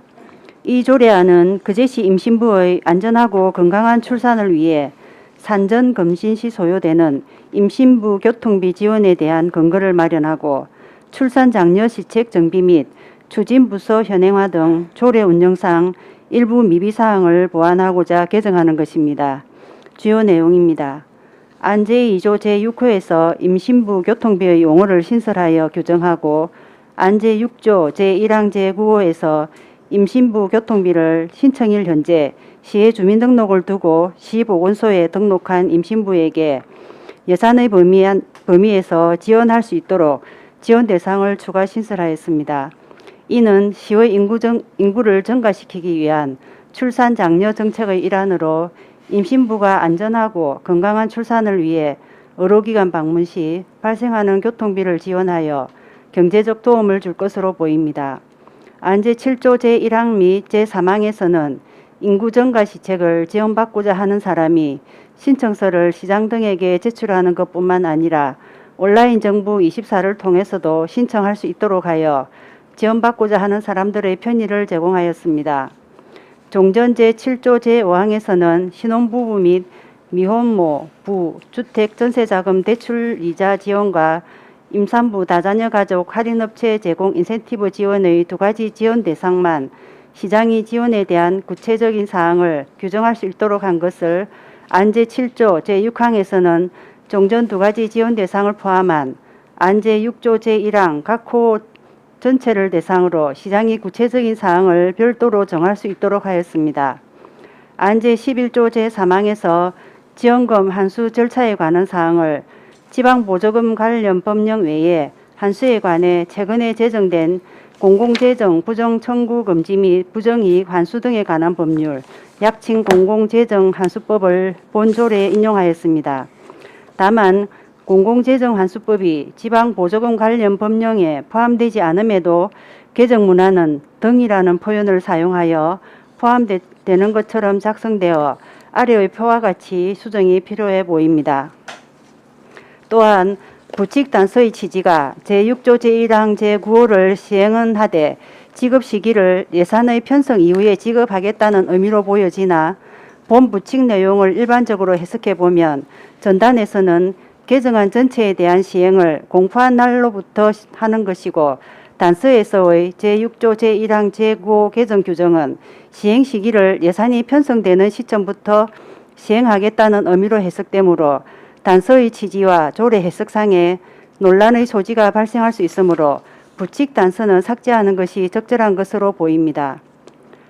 이 조례안은 그제시 임신부의 안전하고 건강한 출산을 위해 산전 검신 시 소요되는 임신부 교통비 지원에 대한 근거를 마련하고 출산 장려 시책 정비 및 추진 부서 현행화 등 조례 운영상 일부 미비사항을 보완하고자 개정하는 것입니다. 주요 내용입니다. 안 제2조 제6호에서 임신부 교통비의 용어를 신설하여 규정하고 안 제6조 제1항 제9호에서 임신부 교통비를 신청일 현재 시의 주민등록을 두고 시보건소에 등록한 임신부에게 예산의 범위에서 지원할 수 있도록 지원 대상을 추가 신설하였습니다. 이는 시의 인구를 증가시키기 위한 출산 장려 정책의 일환으로 임신부가 안전하고 건강한 출산을 위해 의료기관 방문 시 발생하는 교통비를 지원하여 경제적 도움을 줄 것으로 보입니다. 안 제7조 제1항 및 제3항에서는 인구 증가 시책을 지원받고자 하는 사람이 신청서를 시장 등에게 제출하는 것뿐만 아니라 온라인 정부 24를 통해서도 신청할 수 있도록 하여 지원받고자 하는 사람들의 편의를 제공하였습니다. 종전 제7조 제5항에서는 신혼부부 및 미혼모, 부, 주택 전세자금 대출 이자 지원과 임산부 다자녀 가족 할인업체 제공 인센티브 지원의 두 가지 지원 대상만 시장이 지원에 대한 구체적인 사항을 규정할 수 있도록 한 것을 안 제7조 제6항에서는 종전 두 가지 지원 대상을 포함한 안 제6조 제1항 각 호 전체를 대상으로 시장이 구체적인 사항을 별도로 정할 수 있도록 하였습니다. 안제 11조 제3항에서 지원금 환수 절차에 관한 사항을 지방보조금 관련 법령 외에 환수에 관해 최근에 제정된 공공재정 부정 청구 금지 및 부정이익 환수 등에 관한 법률, 약칭 공공재정 환수법을 본조례에 인용하였습니다. 다만 공공재정 환수법이 지방보조금 관련 법령에 포함되지 않음에도 개정문안은 등이라는 표현을 사용하여 포함되는 것처럼 작성되어 아래의 표와 같이 수정이 필요해 보입니다. 또한 부칙 단서의 취지가 제6조 제1항 제9호를 시행은 하되 지급 시기를 예산의 편성 이후에 지급하겠다는 의미로 보여지나 본 부칙 내용을 일반적으로 해석해 보면 전단에서는 개정안 전체에 대한 시행을 공포한 날로부터 하는 것이고 단서에서의 제6조 제1항 제9호 개정 규정은 시행 시기를 예산이 편성되는 시점부터 시행하겠다는 의미로 해석되므로 단서의 취지와 조례 해석상에 논란의 소지가 발생할 수 있으므로 부칙 단서는 삭제하는 것이 적절한 것으로 보입니다.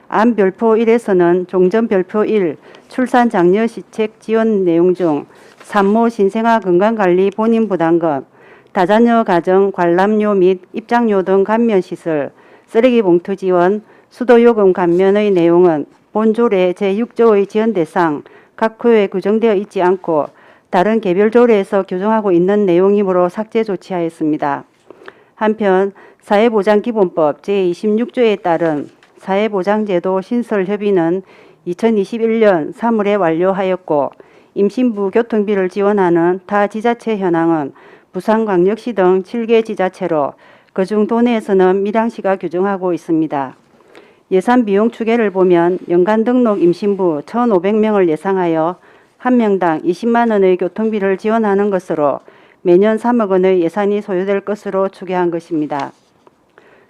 안 별표 1에서는 종전 별표 1 출산 장려 시책 지원 내용 중 산모 신생아 건강관리 본인 부담금, 다자녀 가정 관람료 및 입장료 등 감면 시설, 쓰레기 봉투 지원, 수도요금 감면의 내용은 본조례 제6조의 지원 대상 각 호에 규정되어 있지 않고 다른 개별 조례에서 규정하고 있는 내용이므로 삭제 조치하였습니다. 한편 사회보장기본법 제26조에 따른 사회보장제도 신설협의는 2021년 3월에 완료하였고 임신부 교통비를 지원하는 타 지자체 현황은 부산광역시 등 7개 지자체로 그중 도내에서는 밀양시가 규정하고 있습니다. 예산 비용 추계를 보면 연간 등록 임신부 1,500명을 예상하여 한 명당 20만 원의 교통비를 지원하는 것으로 매년 3억 원의 예산이 소요될 것으로 추계한 것입니다.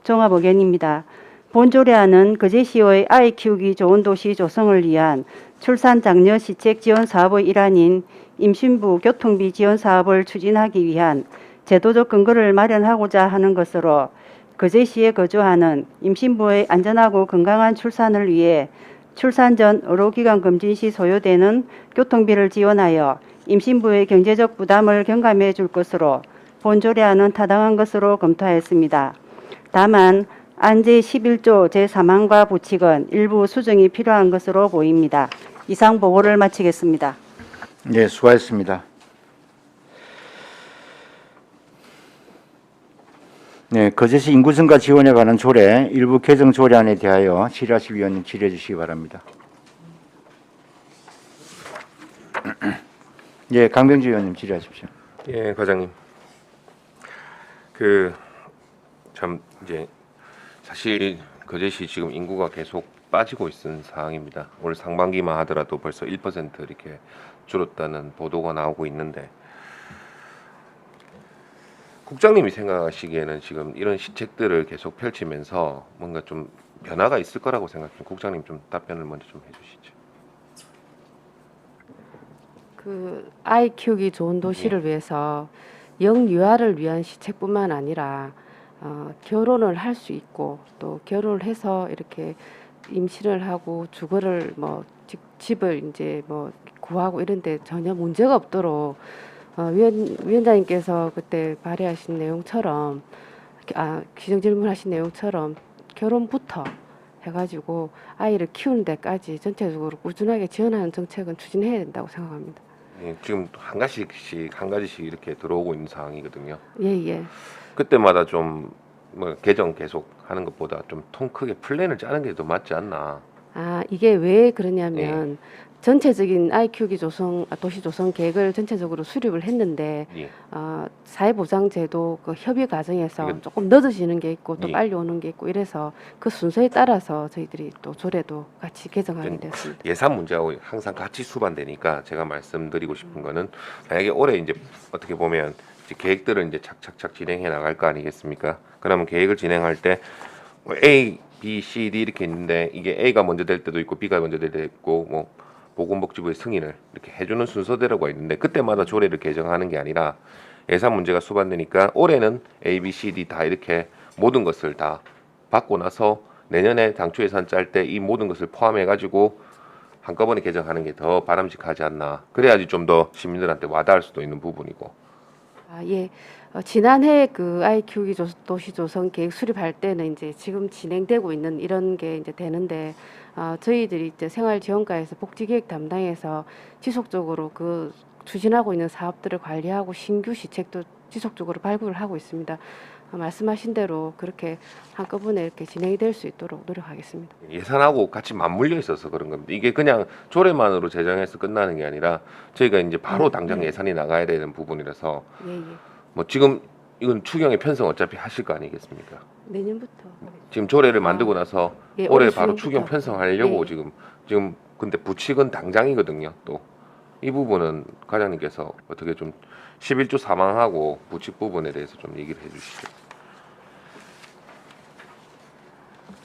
종합 의견입니다. 본조례안은 거제시의 아이 키우기 좋은 도시 조성을 위한 출산 장려 시책 지원 사업의 일환인 임신부 교통비 지원 사업을 추진하기 위한 제도적 근거를 마련하고자 하는 것으로 거제시에 거주하는 임신부의 안전하고 건강한 출산을 위해 출산 전 의료기관 검진 시 소요되는 교통비를 지원하여 임신부의 경제적 부담을 경감해 줄 것으로 본조례안은 타당한 것으로 검토하였습니다. 다만 안제 11조 제3항과 부칙은 일부 수정이 필요한 것으로 보입니다. 이상 보고를 마치겠습니다. 네, 수고하셨습니다. 네, 거제시 인구 증가 지원에 관한 조례 일부 개정 조례안에 대하여 질의하실 위원님 질의해 주시기 바랍니다. 예, 강병주 의원님 질의하십시오. 예, 과장님. 참 이제 사실 거제시 지금 인구가 계속 빠지고 있는 상황입니다. 올 상반기만 하더라도 벌써 1% 이렇게 줄었다는 보도가 나오고 있는데 국장님이 생각하시기에는 지금 이런 시책들을 계속 펼치면서 뭔가 좀 변화가 있을 거라고 생각해요. 국장님 좀 답변을 먼저 좀 해주시죠. 아이 키우기 좋은 도시를 위해서 영유아를 위한 시책뿐만 아니라 결혼을 할 수 있고 또 결혼을 해서 이렇게 임신을 하고 주거를 집을 이제 구하고 이런데 전혀 문제가 없도록 위원장님께서 그때 발의하신 내용처럼 기정 질문하신 내용처럼 결혼부터 해가지고 아이를 키우는 데까지 전체적으로 꾸준하게 지원하는 정책은 추진해야 된다고 생각합니다. 예, 지금 한 가지씩 이렇게 들어오고 있는 상황이거든요. 예. 그때마다 좀 개정 계속 하는 것보다 좀 통 크게 플랜을 짜는 게 더 맞지 않나. 이게 왜 그러냐면 전체적인 아이 키우기 도시 조성 계획을 전체적으로 수립을 했는데 예. 사회보장제도 그 협의 과정에서 이건- 조금 늦어지는 게 있고 또 예. 빨리 오는 게 있고 이래서 그 순서에 따라서 저희들이 또 조례도 같이 개정하게 됐습니다. 예산 문제하고 항상 같이 수반되니까 제가 말씀드리고 싶은 거는 만약에 올해 이제 어떻게 보면 이제 계획들을 이제 착착착 진행해 나갈 거 아니겠습니까? 그러면 계획을 진행할 때 A, B, C, D 이렇게 있는데 이게 A가 먼저 될 때도 있고 B가 먼저 될 때도 있고 보건복지부의 승인을 이렇게 해주는 순서대로가 있는데 그때마다 조례를 개정하는 게 아니라 예산 문제가 수반되니까 올해는 A, B, C, D 다 이렇게 모든 것을 다 받고 나서 내년에 당초 예산 짤 때 이 모든 것을 포함해 가지고 한꺼번에 개정하는 게 더 바람직하지 않나. 그래야지 좀 더 시민들한테 와닿을 수도 있는 부분이고. 아, 예. 지난해 그 아이 키우기 도시 조성 계획 수립할 때는 이제 지금 진행되고 있는 이런 게 이제 되는데 저희들이 이제 생활지원과에서 복지기획 담당해서 지속적으로 그 추진하고 있는 사업들을 관리하고 신규 시책도 지속적으로 발굴을 하고 있습니다. 말씀하신 대로 그렇게 한꺼번에 이렇게 진행이 될 수 있도록 노력하겠습니다. 예산하고 같이 맞물려 있어서 그런 겁니다. 이게 그냥 조례만으로 제정해서 끝나는 게 아니라 저희가 이제 바로 당장 예산이 나가야 되는 부분이라서 예, 예. 뭐 지금 이건 추경의 편성 어차피 하실 거 아니겠습니까? 내년부터. 지금 조례를 만들고 나서 예, 올해 올해 바로 수능부터. 추경 편성하려고 예. 지금 근데 부칙은 당장이거든요. 또 이 부분은 과장님께서 어떻게 좀 11조 사망하고 부칙 부분에 대해서 좀 얘기를 해주시죠.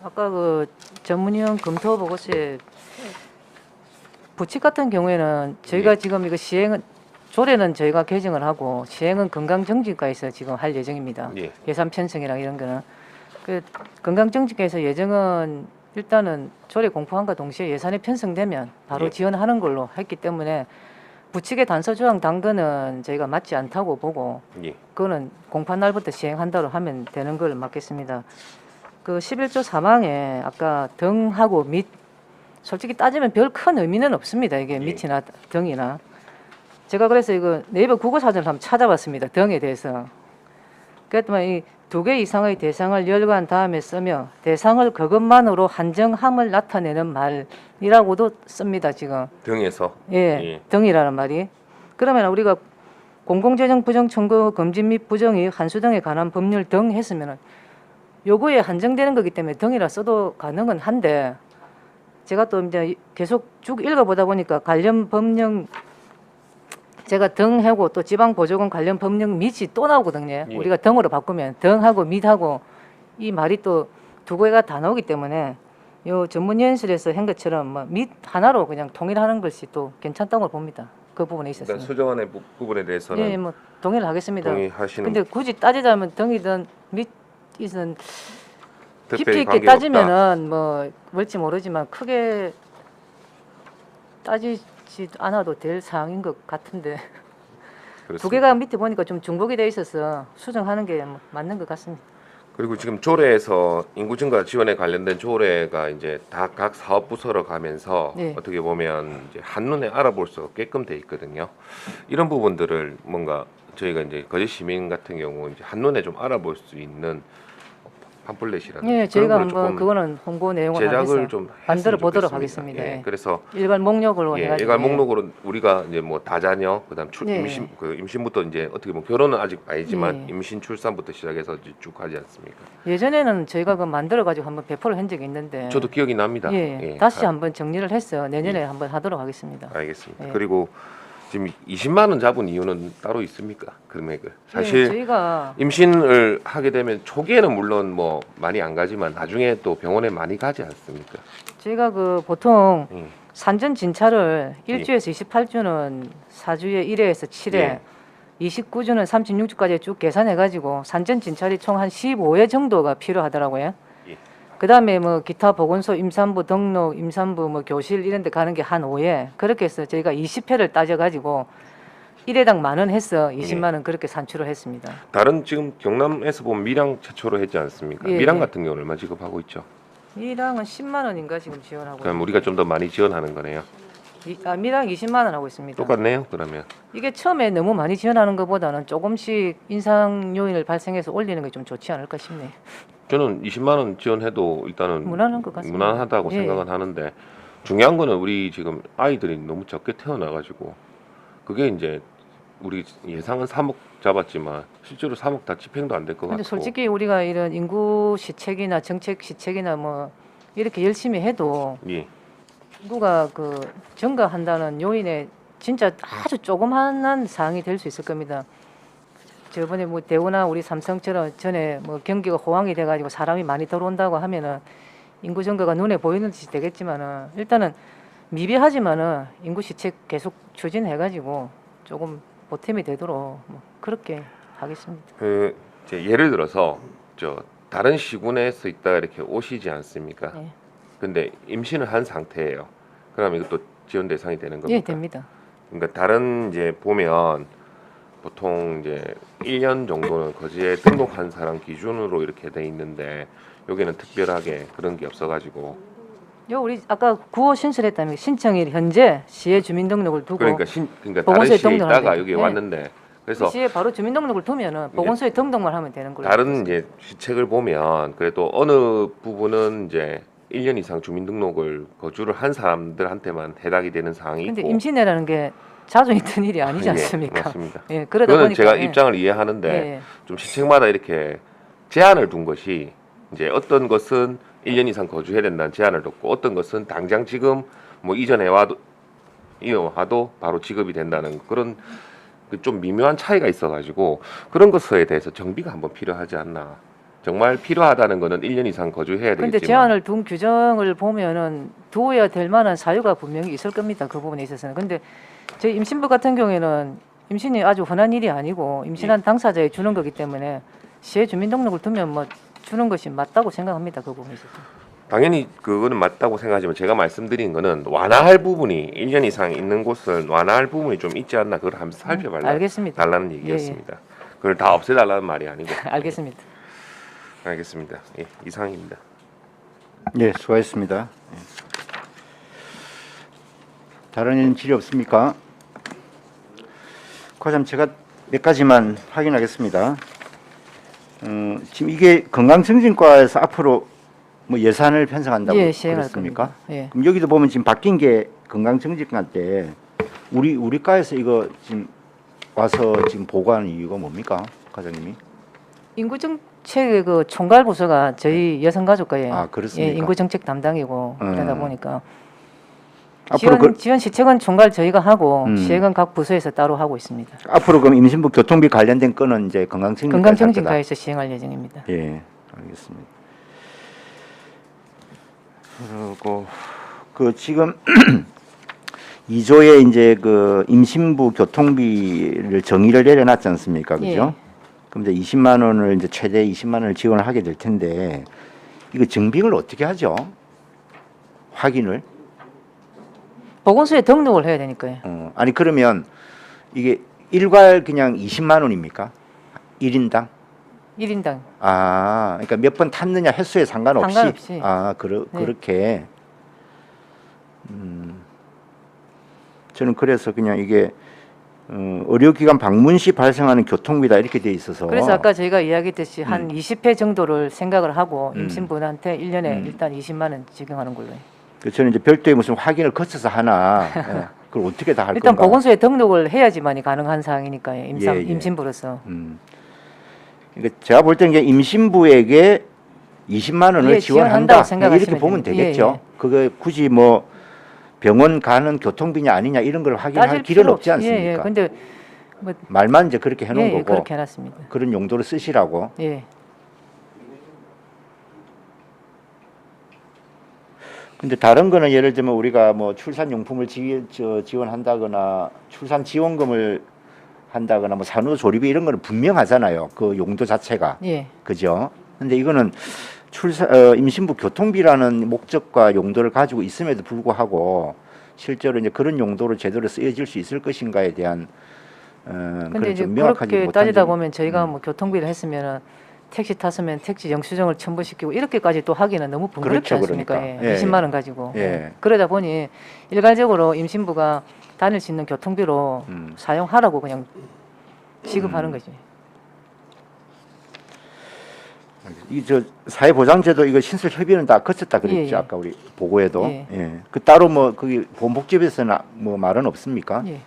아까 그 전문위원 검토 보고서에 부칙 같은 경우에는 저희가 네. 지금 이거 시행은 조례는 저희가 개정을 하고 시행은 건강정책과에서 지금 할 예정입니다. 예. 예산 편성이랑 이런 거는 그 건강정책에서 예정은 일단은 조례 공포함과 동시에 예산이 편성되면 바로 예. 지원하는 걸로 했기 때문에 부칙의 단서 조항 단 거는 저희가 맞지 않다고 보고 예. 그거는 공판 날부터 시행한다로 하면 되는 걸 맞겠습니다. 그 11조 3항에 아까 등하고 밑 솔직히 따지면 별 큰 의미는 없습니다. 이게 밑이나 등이나 제가 그래서 이거 네이버 국어사전을 한번 찾아봤습니다. 등에 대해서. 그랬더니 이 2개 이상의 대상을 열거한 다음에 쓰며 대상을 그것만으로 한정함을 나타내는 말이라고도 씁니다. 지금. 등에서 예, 등이라는 말이. 그러면 우리가 공공재정 부정 청구 금지 및 부정이 한수 등에 관한 법률 등 했으면은 요거에 한정되는 거기 때문에 등이라 써도 가능은 한데 제가 또 이제 계속 쭉 읽어보다 보니까 관련 법령 제가 등하고 또 지방보조금 관련 법령 밑이 또 나오거든요. 예. 우리가 등으로 바꾸면 등하고 밑하고 이 말이 또 두 개가 다 나오기 때문에 요 전문연설에서 한 것처럼 뭐 밑 하나로 그냥 통일하는 것이 또 괜찮다고 봅니다. 그 부분에 있어서. 그러니까 수정안의 부분에 대해서는 예, 뭐 동의를 하겠습니다. 동의하시는 근데 굳이 따지자면 등이든 밑이든 깊이 특별히 있게 관계가 없다. 따지면은 뭐 뭘지 모르지만 크게 따지지 않아도 될 사항인 것 같은데 두 그렇습니다. 개가 밑에 보니까 좀 중복이 돼 있어서 수정하는 게 뭐 맞는 것 같습니다. 그리고 지금 조례에서 인구 증가 지원에 관련된 조례가 이제 다 각 사업 부서로 가면서 네. 어떻게 보면 이제 한눈에 알아볼 수 없게끔 돼 있거든요. 이런 부분들을 뭔가 저희가 이제 거제 시민 같은 경우 이제 한눈에 좀 알아볼 수 있는 팜플렛이라든지 예, 저희가 그런 걸 한번 조금 그거는 홍보 내용을 제작을 해서 좀 만들어 했으면 보도록 좋겠습니다. 하겠습니다. 예, 예. 그래서 일괄 목록으로 예, 해가지고 일괄 목록으로 우리가 이제 뭐 다자녀 그다음 네. 임신부터 이제 어떻게 보면 결혼은 아직 아니지만 네. 임신 출산부터 시작해서 이제 쭉 하지 않습니까? 예전에는 저희가 그 만들어 가지고 한번 배포를 한 적이 있는데 저도 기억이 납니다. 예, 예, 다시 아, 한번 정리를 해서 내년에 한번 하도록 하겠습니다. 알겠습니다. 예. 그리고 지금 20만 원 잡은 이유는 따로 있습니까? 금액을 예, 사실 저희가 임신을 하게 되면 초기에는 물론 뭐 많이 안 가지만 나중에 또 병원에 많이 가지 않습니까? 저희가 그 보통 예. 산전 진찰을 1주에서 28주는 4주에 1회에서 7회, 예. 29주는 36주까지 쭉 계산해 가지고 산전 진찰이 총 한 15회 정도가 필요하더라고요. 예. 그다음에 뭐 기타 보건소 임산부 등록, 임산부 뭐 교실 이런 데 가는 게 한 5회. 그렇게 해서 저희가 20회를 따져 가지고 1회당 10,000원 해서 20만 원 그렇게 산출을 했습니다. 다른 지금 경남에서 보면 밀양 최초로 했지 않습니까? 예, 밀양 예. 같은 경우는 얼마 지급하고 있죠? 밀양은 10만 원인가 지금 지원하고. 그럼 우리가 좀 더 많이 지원하는 거네요. 밀양 20만 원 하고 있습니다. 똑같네요. 그러면 이게 처음에 너무 많이 지원하는 것보다는 조금씩 인상 요인을 발생해서 올리는 게 좀 좋지 않을까 싶네요. 저는 20만 원 지원해도 일단은 무난한 것 같습니다. 무난하다고 예. 생각은 하는데 중요한 거는 우리 지금 아이들이 너무 적게 태어나가지고 그게 이제 우리 예상은 3억 잡았지만 실제로 3억 다 집행도 안 될 것 근데 같고. 솔직히 우리가 이런 인구 시책이나 정책 시책이나 뭐 이렇게 열심히 해도 예. 누가 그 증가한다는 요인에 진짜 아주 조그만한 사항이 될 수 있을 겁니다. 저번에 뭐 대우나 우리 삼성처럼 전에 뭐 경기가 호황이 돼가지고 사람이 많이 들어온다고 하면은 인구 증가가 눈에 보이는 듯이 되겠지만은 일단은 미비하지만은 인구 시책 계속 추진해가지고 조금 보탬이 되도록 뭐 그렇게 하겠습니다. 그 이제 예를 들어서 저 다른 시군에서 있다가 이렇게 오시지 않습니까? 예. 근데 임신을 한 상태예요. 그럼 이것도 지원 대상이 되는 겁니까? 예, 됩니다. 그러니까 다른 이제 보면 보통 이제 1년 정도는 거지에 등록한 사람 기준으로 이렇게 돼 있는데 여기는 특별하게 그런 게 없어가지고 요 우리 아까 구호 신설했다면 신청일 현재 시에 주민등록을 두고 그러니까 다른 보건소에 시에 등록하면 있다가 돼요. 여기 네. 왔는데 그래서 시에 바로 주민등록을 두면은 보건소에 등록만 하면 되는 걸로. 다른 이제 시책을 보면 그래도 어느 부분은 이제 1년 이상 주민등록을 거주를 한 사람들한테만 해당이 되는 사항이 근데 있고 임신이라는 게 자주 있는 일이 아니지 예, 않습니까? 맞습니다. 예, 그러다 그거는 보니까 제가 예. 입장을 이해하는데 예. 좀 시책마다 이렇게 제한을 둔 것이 이제 어떤 것은 1년 이상 거주해야 된다는 제한을 뒀고 어떤 것은 당장 지금 뭐 이전에 와도 바로 지급이 된다는 그런 그좀 미묘한 차이가 있어가지고 그런 것에 대해서 정비가 한번 필요하지 않나. 정말 필요하다는 거는 1년 이상 거주해야 되겠지만 근데 제한을 둔 규정을 보면은 두어야 될 만한 사유가 분명히 있을 겁니다. 그 부분에 있어서는. 근데 저희 임신부 같은 경우에는 임신이 아주 흔한 일이 아니고 임신한 당사자에 주는 거기 때문에 시에 주민등록을 두면 뭐 주는 것이 맞다고 생각합니다. 그 부분에 있어서. 당연히 그거는 맞다고 생각하지만 제가 말씀드린 거는 완화할 부분이 1년 이상 있는 곳은 완화할 부분이 좀 있지 않나 그걸 한번 알겠습니다. 달라는 얘기였습니다. 그걸 다 없애달라는 말이 아니고. 알겠습니다. 알겠습니다. 예, 이상입니다. 예, 수고하셨습니다. 예. 다른 질의 없습니까? 과장 제가 몇 가지만 확인하겠습니다. 지금 이게 건강증진과에서 앞으로 뭐 예산을 편성한다고 예, 시행할 그랬습니까? 겁니다. 예. 그럼 여기도 보면 지금 바뀐 게 건강증진과 때 우리 과에서 이거 지금 와서 지금 보고하는 이유가 뭡니까, 과장님이? 인구정책의 그 총괄 부서가 저희 여성가족과에 아, 그렇습니까? 예, 인구정책 담당이고 그러다 보니까 앞으로 지원 시책은 총괄 저희가 하고 음. 시행은 각 부서에서 따로 하고 있습니다. 앞으로 그럼 임신부 교통비 관련된 건은 이제 건강정진과에서 시행할 예정입니다. 예, 알겠습니다. 그리고 그 지금 2조에 이제 그 임신부 교통비를 정의를 내려놨지 않습니까, 그죠? 예. 그럼 이제 20만 원을 이제 최대 20만 원을 지원을 하게 될 텐데 이거 증빙을 어떻게 하죠? 확인을? 보건소에 등록을 해야 되니까요. 아니 그러면 이게 일괄 그냥 20만 원입니까? 1인당? 1인당. 아, 그러니까 몇 번 탔느냐 횟수에 상관없이. 상관없이. 아, 네. 그렇게. 저는 그래서 그냥 이게 의료기관 방문 시 발생하는 교통비다 이렇게 돼 있어서. 그래서 아까 저희가 이야기했듯이 한 20회 정도를 생각을 하고 임신부한테 1년에 일단 20만 원 지급하는 걸로. 저는 이제 별도의 무슨 확인을 거쳐서 하나. 예, 그걸 어떻게 다 할 일단 건가? 보건소에 등록을 해야지만이 가능한 사항이니까요. 예, 예. 임신부로서. 그러니까 제가 볼 때는 임신부에게 20만 원을 예, 지원한다. 지원한다고 생각하시면 이렇게 보면 됩니다. 되겠죠. 예, 예. 그게 굳이 뭐 병원 가는 교통비냐 아니냐 이런 걸 확인할 따질 길은 필요 없지 않습니까? 예, 예. 근데 뭐 말만 이제 그렇게 해놓은 예, 예, 거고 그렇게 해놨습니다. 그런 용도로 쓰시라고. 예. 근데 다른 거는 예를 들면 우리가 뭐 출산용품을 지원한다거나 출산 지원금을 한다거나 뭐 산후 조리비 이런 거는 분명하잖아요. 그 용도 자체가. 예. 그죠? 근데 이거는 임신부 교통비라는 목적과 용도를 가지고 있음에도 불구하고 실제로 이제 그런 용도로 제대로 쓰여질 수 있을 것인가에 대한 근데 그런 이제 좀 명확하지 그렇게 못한 따지다 점이- 보면 저희가 뭐 교통비를 했으면은 택시 탔으면 택시 영수증을 첨부시키고 이렇게까지 또 하기는 너무 번거롭지 그렇죠, 않습니까? 그러니까. 예. 예, 20만 원 가지고. 예. 그러다 보니 일괄적으로 임신부가 다닐 수 있는 교통비로 사용하라고 그냥 지급하는 거지. 이 저 사회보장제도 이거 신설 협의는 다 거쳤다 그랬죠. 예, 예. 아까 우리 보고에도. 예. 예. 그 따로 뭐 거기 보건복지부에서는 뭐 말은 없습니까? 예.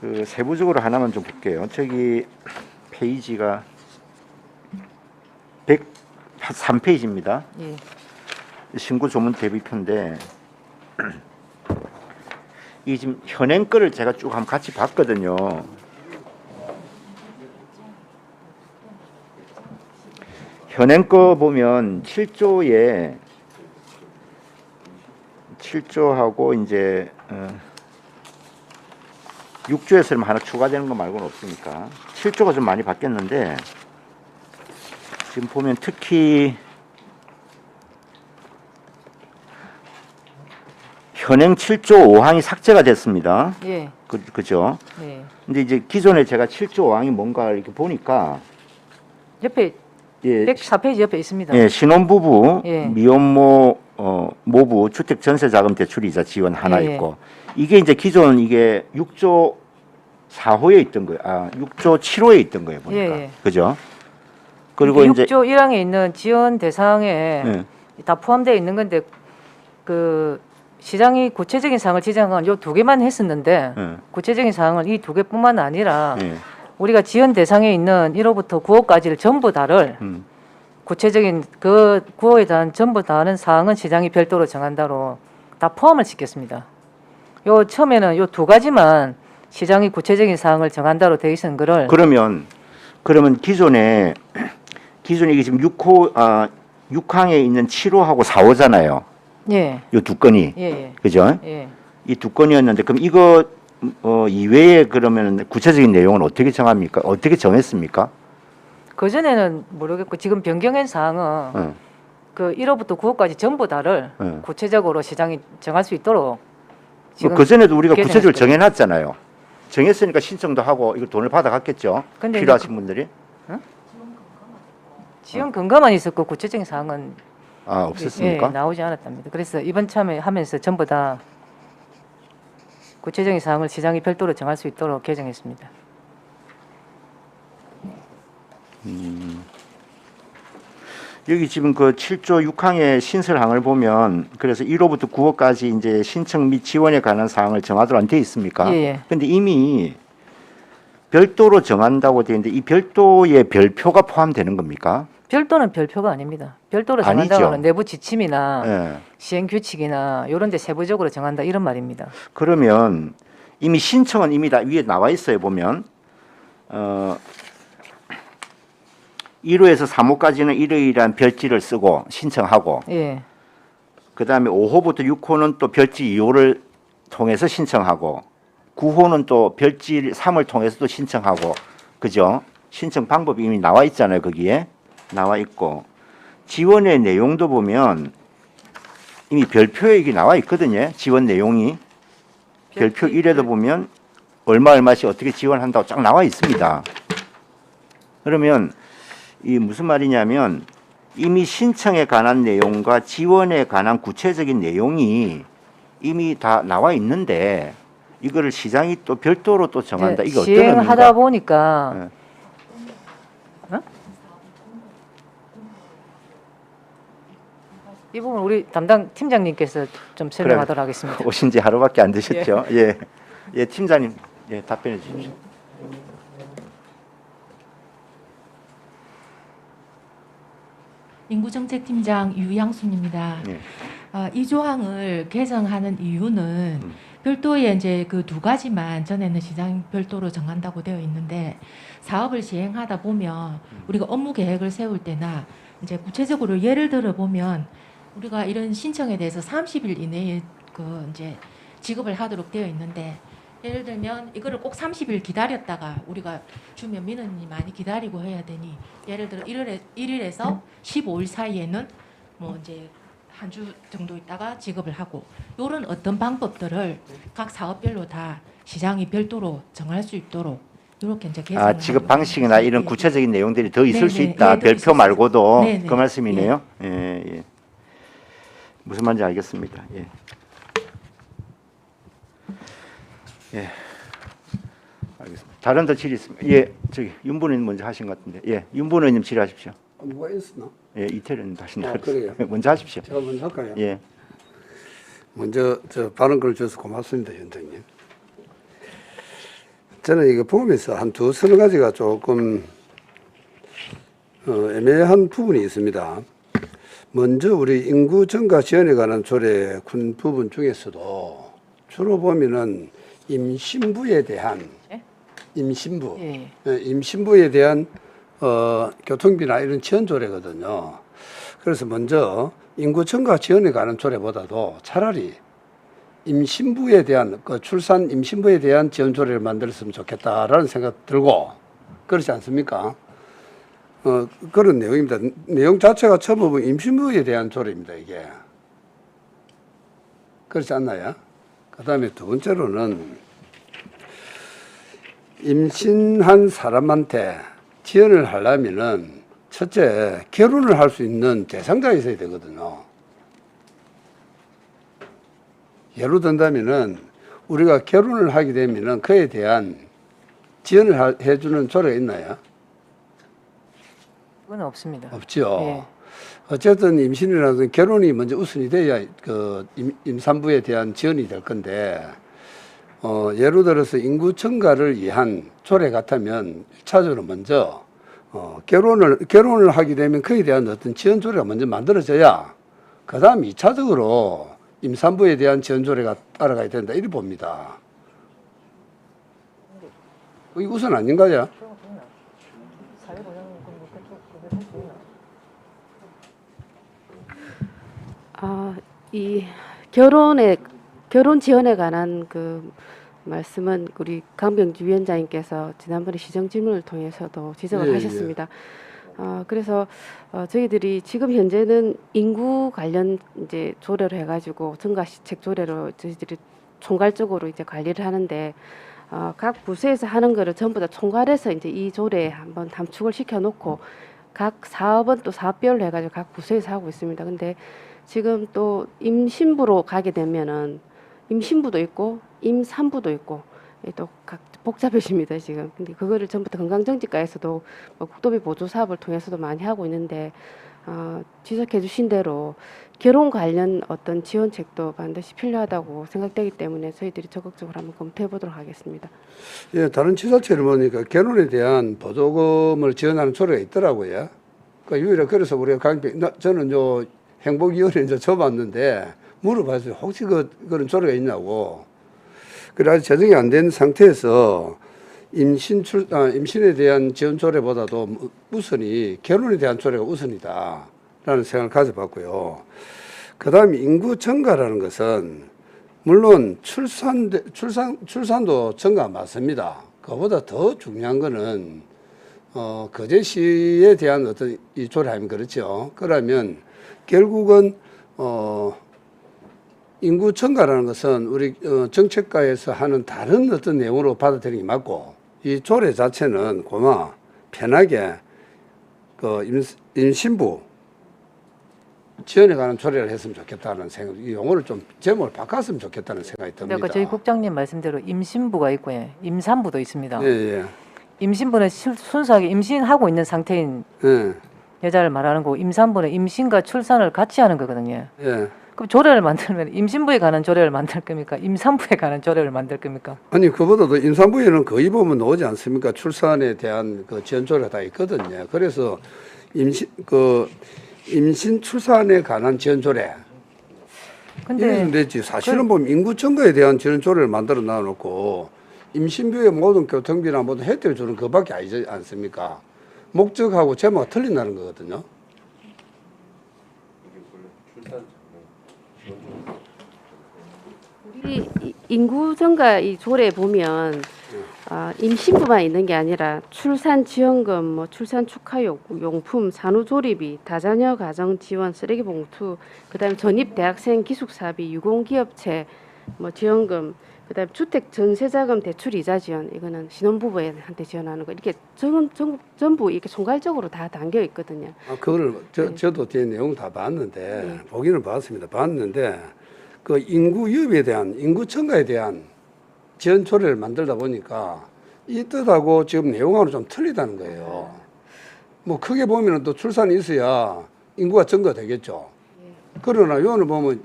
그 세부적으로 하나만 좀 볼게요. 저기 페이지가 103페이지입니다. 예. 신고 조문 대비표인데 이 지금 현행 거를 제가 쭉 한번 같이 봤거든요. 현행 거 보면 7조하고 이제 6조에서 하나 추가되는 거 말고는 없으니까 7조가 좀 많이 바뀌었는데 지금 보면 특히 현행 7조 5항이 삭제가 됐습니다. 예. 그죠? 예. 근데 이제 기존에 제가 7조 5항이 뭔가 이렇게 보니까 옆에 예, 104페이지 옆에 있습니다. 예, 신혼부부, 예. 미혼모 모부 주택 전세 자금 대출 이자 지원 하나 예, 예. 있고 이게 이제 기존 이게 6조 4호에 있던 거예요. 6조 7호에 있던 거예요, 보니까. 예, 예. 그죠? 그리고 이제 6조 1항에 있는 지원 대상에 예. 다 포함되어 있는 건데 그 시장이 구체적인 사항을 지정한 요 두 개만 했었는데 예. 구체적인 사항은 이 두 개뿐만 아니라 예. 우리가 지원 대상에 있는 1호부터 9호까지를 전부 다를 음. 구체적인 그 9호에 대한 전부 다른 사항은 시장이 별도로 정한다로 다 포함을 시켰습니다. 요 처음에는 요 두 가지만 시장이 구체적인 사항을 정한다로 되어 있는 거를 그러면 기존에 이게 지금 6항에 있는 7호하고 4호잖아요. 예. 요 두 건이. 예. 그죠? 예. 이 두 건이었는데 그럼 이거 이외에 그러면 구체적인 내용은 어떻게 정합니까? 어떻게 정했습니까? 그 전에는 모르겠고 지금 변경한 사항은 어. 그 1호부터 9호까지 전부 다를 네. 구체적으로 시장이 정할 수 있도록 지금 그 전에도 우리가 구체적으로 개정했어요. 정해놨잖아요. 정했으니까 신청도 하고 이거 돈을 받아갔겠죠. 근데 필요하신 분들이. 지원 근거만 있었고 구체적인 사항은 없었습니까? 예, 나오지 않았답니다. 그래서 이번 참에 하면서 전부 다 구체적인 사항을 시장이 별도로 정할 수 있도록 개정했습니다. 여기 지금 그 7조 6항의 신설항을 보면 그래서 1호부터 9호까지 이제 신청 및 지원에 관한 사항을 정하도록 돼 있습니까? 예, 예. 근데 이미 별도로 정한다고 되어 있는데 이 별도의 별표가 포함되는 겁니까? 별도는 별표가 아닙니다. 별도로 아니죠. 정한다는 건 내부 지침이나 예. 시행 규칙이나 이런 데 세부적으로 정한다 이런 말입니다. 그러면 이미 신청은 이미 다 위에 나와 있어요. 보면 1호에서 3호까지는 일요일이란 별지를 쓰고 신청하고 예. 그다음에 5호부터 6호는 또 별지 2호를 통해서 신청하고 9호는 또 별지 3을 통해서 또 신청하고 그죠? 신청 방법이 이미 나와 있잖아요. 거기에 나와 있고 지원의 내용도 보면 이미 별표에 이게 나와 있거든요. 지원 내용이 별표 1에도 보면 얼마씩 어떻게 지원한다고 쫙 나와 있습니다. 그러면 이 무슨 말이냐면 이미 신청에 관한 내용과 지원에 관한 구체적인 내용이 이미 다 나와 있는데 이거를 시장이 또 별도로 또 정한다. 이게 어떤 시행하다 의미인가? 보니까 네. 이 부분 우리 담당 팀장님께서 좀 설명하도록 하겠습니다. 오신 지 하루밖에 안 되셨죠? 예, 예, 팀장님, 예, 답변해 주십시오. 인구정책팀장 유양순입니다. 예. 이 조항을 개정하는 이유는 별도의 이제 그 두 가지만 전에는 시장 별도로 정한다고 되어 있는데 사업을 시행하다 보면 우리가 업무 계획을 세울 때나 이제 구체적으로 예를 들어 보면 우리가 이런 신청에 대해서 30일 이내에 그 이제 지급을 하도록 되어 있는데 예를 들면 이거를 꼭 30일 기다렸다가 우리가 주면 민원이 많이 기다리고 해야 되니 예를 들어 1일에서 15일 사이에는 뭐 이제 한 주 정도 있다가 지급을 하고 이런 어떤 방법들을 각 사업별로 다 시장이 별도로 정할 수 있도록 이렇게 이제 개선을 지급 하려고 방식이나 합니다. 이런 예, 구체적인 내용들이 더 있을 수 네네, 있다. 예, 더 별표 있을 수 말고도 네네. 그 말씀이네요. 예, 예. 무슨 말인지 알겠습니다. 예. 예. 알겠습니다. 다른 더 질의 있습니다. 예, 저기 윤분 의원님 먼저 하신 것 같은데. 예, 윤분 의원님 질의하십시오. 뭐가 있었나? 예, 이태리 의원님 하신다. 그래요? 먼저 하십시오. 제가 먼저 할까요? 예. 먼저 발언 걸어줘서 고맙습니다, 위원장님. 저는 이거 보면서 한 서너 가지가 조금 애매한 부분이 있습니다. 먼저 우리 인구 증가 지원에 관한 조례 군 부분 중에서도 주로 보면은 임신부에 대한 예? 임신부, 예. 임신부에 대한 교통비나 이런 지원 조례거든요. 그래서 먼저 인구 증가 지원에 관한 조례보다도 차라리 임신부에 대한 출산 임신부에 대한 지원 조례를 만들었으면 좋겠다라는 생각 들고 그렇지 않습니까? 그런 내용입니다. 내용 자체가 처음 보면 임신부에 대한 조례입니다. 이게 그렇지 않나요? 그다음에 두 번째로는 임신한 사람한테 지원을 하려면은 첫째 결혼을 할 수 있는 대상자가 있어야 되거든요. 예로 든다면은 우리가 결혼을 하게 되면은 그에 대한 지원을 해주는 조례가 있나요? 그건 없습니다. 없죠. 예. 어쨌든 임신이라든 결혼이 먼저 우선이 돼야 그 임산부에 대한 지원이 될 건데, 예를 들어서 인구 증가를 위한 조례 같으면 1차적으로 먼저 결혼을 하게 되면 그에 대한 어떤 지원 조례가 먼저 만들어져야 그 다음 2차적으로 임산부에 대한 지원 조례가 따라가야 된다 이렇게 봅니다. 그게 우선 아닌가요? 이 결혼 지원에 관한 그 말씀은 우리 강병주 위원장님께서 지난번에 시정 질문을 통해서도 지적을 예, 하셨습니다. 그래서 저희들이 지금 현재는 인구 관련 이제 조례로 해가지고 증가 시책 조례로 저희들이 총괄적으로 이제 관리를 하는데 각 부서에서 하는 거를 전부 다 총괄해서 이제 이 조례에 한번 담축을 시켜놓고 각 사업은 또 사업별로 해가지고 각 부서에서 하고 있습니다. 근데 지금 또 임신부로 가게 되면은 임신부도 있고 임산부도 있고 또 각 복잡해집니다 지금. 근데 그거를 전부 다 건강정책과에서도 국도비 보조 사업을 통해서도 많이 하고 있는데 지적해주신 대로 결혼 관련 어떤 지원책도 반드시 필요하다고 생각되기 때문에 저희들이 적극적으로 한번 검토해 보도록 하겠습니다. 예, 다른 지자체를 보니까 결혼에 대한 보조금을 지원하는 조례가 있더라고요. 그러니까 유일하게 그래서 우리가 저는 행복위원회 이제 줘봤는데 물어봤어요. 혹시 그런 조례가 있냐고. 그래 아직 제정이 안 된 상태에서 임신에 대한 지원 조례보다도 우선이 결혼에 대한 조례가 우선이다라는 생각을 가져봤고요. 그다음에 인구 증가라는 것은 물론 출산도 증가 맞습니다. 그보다 더 중요한 거는 거제시에 대한 어떤 이 조례하면 그렇죠. 그러면 결국은 인구 증가라는 것은 우리 정책과에서 하는 다른 어떤 내용으로 받아들이기 맞고 이 조례 자체는 고마 편하게 그 임신부 지원에 관한 조례를 했으면 좋겠다는 생각, 이 용어를 좀 제목을 바꿨으면 좋겠다는 생각이 듭니다. 그러니까 저희 국장님 말씀대로 임신부가 있고 임산부도 있습니다. 예, 예. 임신부는 순수하게 임신하고 있는 상태인 예, 여자를 말하는 거고 임산부는 임신과 출산을 같이 하는 거거든요. 예. 그럼 조례를 만들면 임신부에 관한 조례를 만들 겁니까? 임산부에 관한 조례를 만들 겁니까? 아니 그보다도 임산부에는 거의 보면 나오지 않습니까? 출산에 대한 그 지원 조례가 다 있거든요. 그래서 임신 출산에 관한 지원 조례. 근데 이러면 되지. 사실은 보면 인구 증가에 대한 지원 조례를 만들어 놔놓고 임신부의 모든 교통비나 모든 혜택을 주는 그밖에 아니지 않습니까? 목적하고 제목이 틀린다는 거거든요. 우리 인구 증가 이 조례 보면 임신부만 있는 게 아니라 출산 지원금, 뭐 출산 축하 용품, 산후조리비, 다자녀 가정 지원, 쓰레기 봉투, 그다음에 전입 대학생 기숙사비, 유공기업체 뭐 지원금, 그다음에 주택 전세자금 대출 이자 지원, 이거는 신혼부부한테 지원하는 거 이렇게 전부 이렇게 총괄적으로 다 담겨 있거든요. 그거를 저도 뒤에 내용 다 봤는데 보기는 봤습니다. 봤는데 그 인구 유입에 대한 인구 증가에 대한 지원 조례를 만들다 보니까 이 뜻하고 지금 내용하고 좀 틀리다는 거예요. 뭐 크게 보면은 또 출산이 있어야 인구가 증가되겠죠. 그러나 요는 보면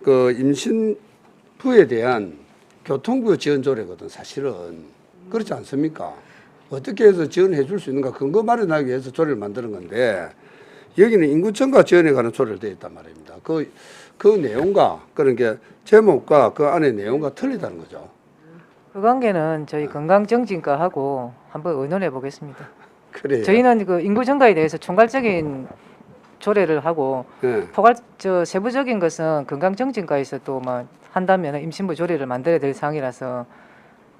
그 임신부에 대한 교통부 지원 조례거든 사실은. 그렇지 않습니까? 어떻게 해서 지원해 줄 수 있는가 근거 마련하기 위해서 조례를 만드는 건데 여기는 인구 증가 지원에 관한 조례를 되어 있단 말입니다. 그 내용과 그런 게 제목과 그 안에 내용과 틀리다는 거죠. 그 관계는 저희 건강정진과하고 한번 의논해 보겠습니다. 그래요. 저희는 그 인구 증가에 대해서 총괄적인 조례를 하고 네. 세부적인 것은 건강정진과에서 또 막 한다면 임신부 조례를 만들어야 될 사항이라서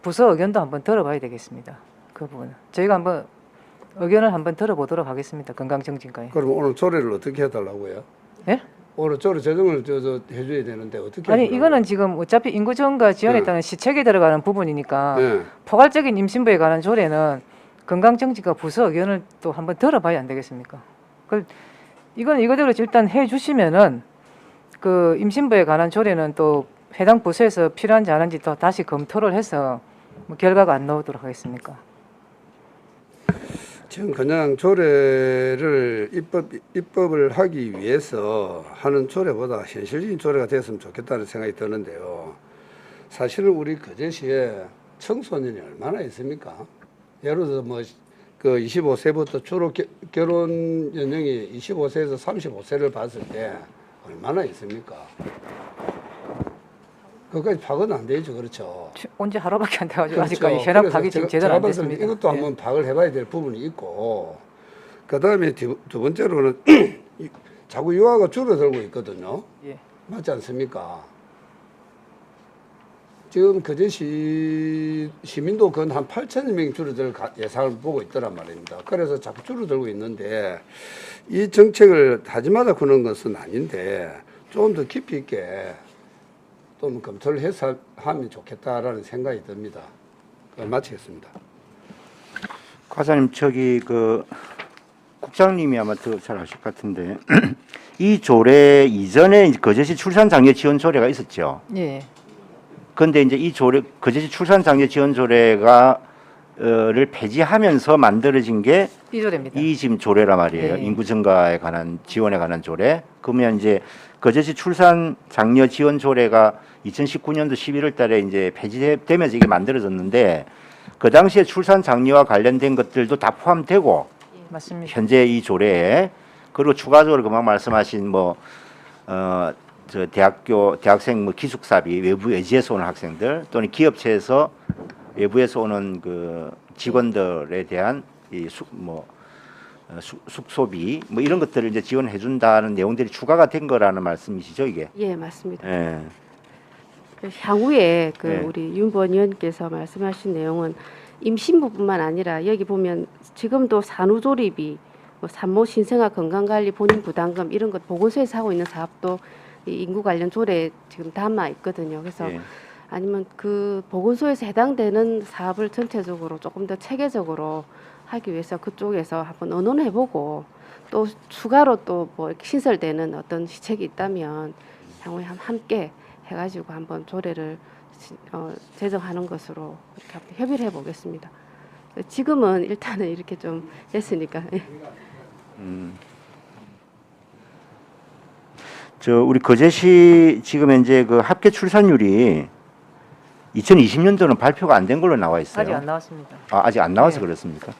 부서 의견도 한번 들어봐야 되겠습니다. 그 부분은 저희가 한번 의견을 한번 들어보도록 하겠습니다. 건강정진과에. 그럼 오늘 조례를 어떻게 해달라고요? 예? 오른쪽으로 재정을 해줘야 되는데 어떻게? 아니 하더라고요? 이거는 지금 어차피 인구 증가 지원에 네. 따른 시책에 들어가는 부분이니까 네. 포괄적인 임신부에 관한 조례는 건강정책과 부서 의견을 또 한번 들어봐야 안 되겠습니까? 이건 이거대로 일단 해주시면은 그 임신부에 관한 조례는 또 해당 부서에서 필요한지 안 한지 또 다시 검토를 해서 뭐 결과가 안 나오도록 하겠습니까? 지금 그냥 조례를 입법을 하기 위해서 하는 조례보다 현실적인 조례가 됐으면 좋겠다는 생각이 드는데요. 사실은 우리 거제시에 청소년이 얼마나 있습니까? 예를 들어서 뭐 그 25세부터 주로 결혼 연령이 25세에서 35세를 봤을 때 얼마나 있습니까? 그것까지 파악은 안 되죠, 그렇죠? 언제 하루밖에 안 돼가지고 그렇죠. 아직까지 현황 그래서 파악이 지금 제가 제대로 안 봤을 때 됐습니다. 이것도 예. 한번 파악을 해봐야 될 부분이 있고, 그 다음에 두 번째로는 자꾸 유아가 줄어들고 있거든요. 예. 맞지 않습니까? 지금 거제시 시민도 근 한 8천여 명이 줄어들 예상을 보고 있더란 말입니다. 그래서 자꾸 줄어들고 있는데 이 정책을 하지마다 그런 것은 아닌데 좀 더 깊이 있게 좀 검토를 해서 하면 좋겠다라는 생각이 듭니다. 마치겠습니다. 과사님 저기 그 국장님이 아마 더 잘 아실 것 같은데 이 조례 이전에 이제 거제시 출산 장려 지원 조례가 있었죠. 예. 그런데 이제 이 조례 거제시 출산 장려 지원 조례가 를 폐지하면서 만들어진 게 이 조례입니다. 이 지금 조례란 말이에요. 네. 인구 증가에 관한 지원에 관한 조례. 그러면 이제 거제시 출산 장려 지원 조례가 2019년도 11월 달에 이제 폐지되면서 이게 만들어졌는데 그 당시에 출산 장려와 관련된 것들도 다 포함되고 맞습니다. 현재 이 조례에 그리고 추가적으로 금방 말씀하신 뭐 저 대학생 뭐 기숙사비 외부 외지에서 오는 학생들 또는 기업체에서 외부에서 오는 그 직원들에 대한 이 숙소비 뭐 이런 것들을 이제 지원해 준다는 내용들이 추가가 된 거라는 말씀이시죠, 이게? 예, 맞습니다. 예. 향후에 그 네. 우리 윤번 의원께서 말씀하신 내용은 임신부뿐만 아니라 여기 보면 지금도 산후조리비, 뭐 산모 신생아 건강관리 본인 부담금 이런 것 보건소에서 하고 있는 사업도 이 인구 관련 조례에 지금 담아 있거든요. 그래서 예. 아니면 그 보건소에서 해당되는 사업을 전체적으로 조금 더 체계적으로 하기 위해서 그쪽에서 한번 의논해보고 또 추가로 또 뭐 신설되는 어떤 시책이 있다면 향후에 함께 해가지고 한번 조례를 제정하는 것으로 이렇게 한번 협의를 해보겠습니다. 지금은 일단은 이렇게 좀 됐으니까. 예. 저 우리 거제시 지금 현재 그 합계 출산율이 2020년도는 발표가 안 된 걸로 나와 있어요. 아직 안 나왔습니다. 아, 아직 안 나와서 네. 그렇습니까?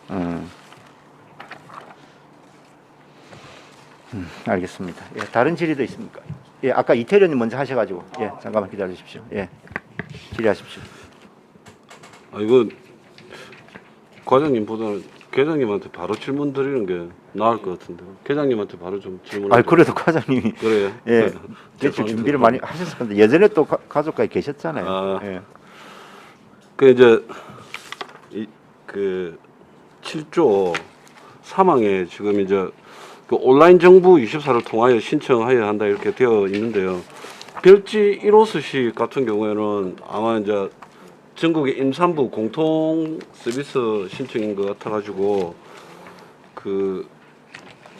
알겠습니다. 예, 다른 질의도 있습니까? 예, 아까 이태련님 먼저 하셔가지고 예, 잠깐만 기다려 주십시오. 예, 질의하십시오. 아 이거 과장님보다는 계장님한테 바로 질문 드리는 게 나을 것 같은데 계장님한테 바로 좀 질문. 아, 그래도 과장님이 그래요. 예, 며칠 준비를 많이 하셨을 건데 예전에 또 가족까지 계셨잖아요. 아. 예. 그 이제 그 7조 3항에 지금 이제 그 온라인 정부 24를 통하여 신청하여야 한다 이렇게 되어 있는데요. 별지 1호수시 같은 경우에는 아마 이제 전국의 임산부 공통 서비스 신청인 것 같아가지고 그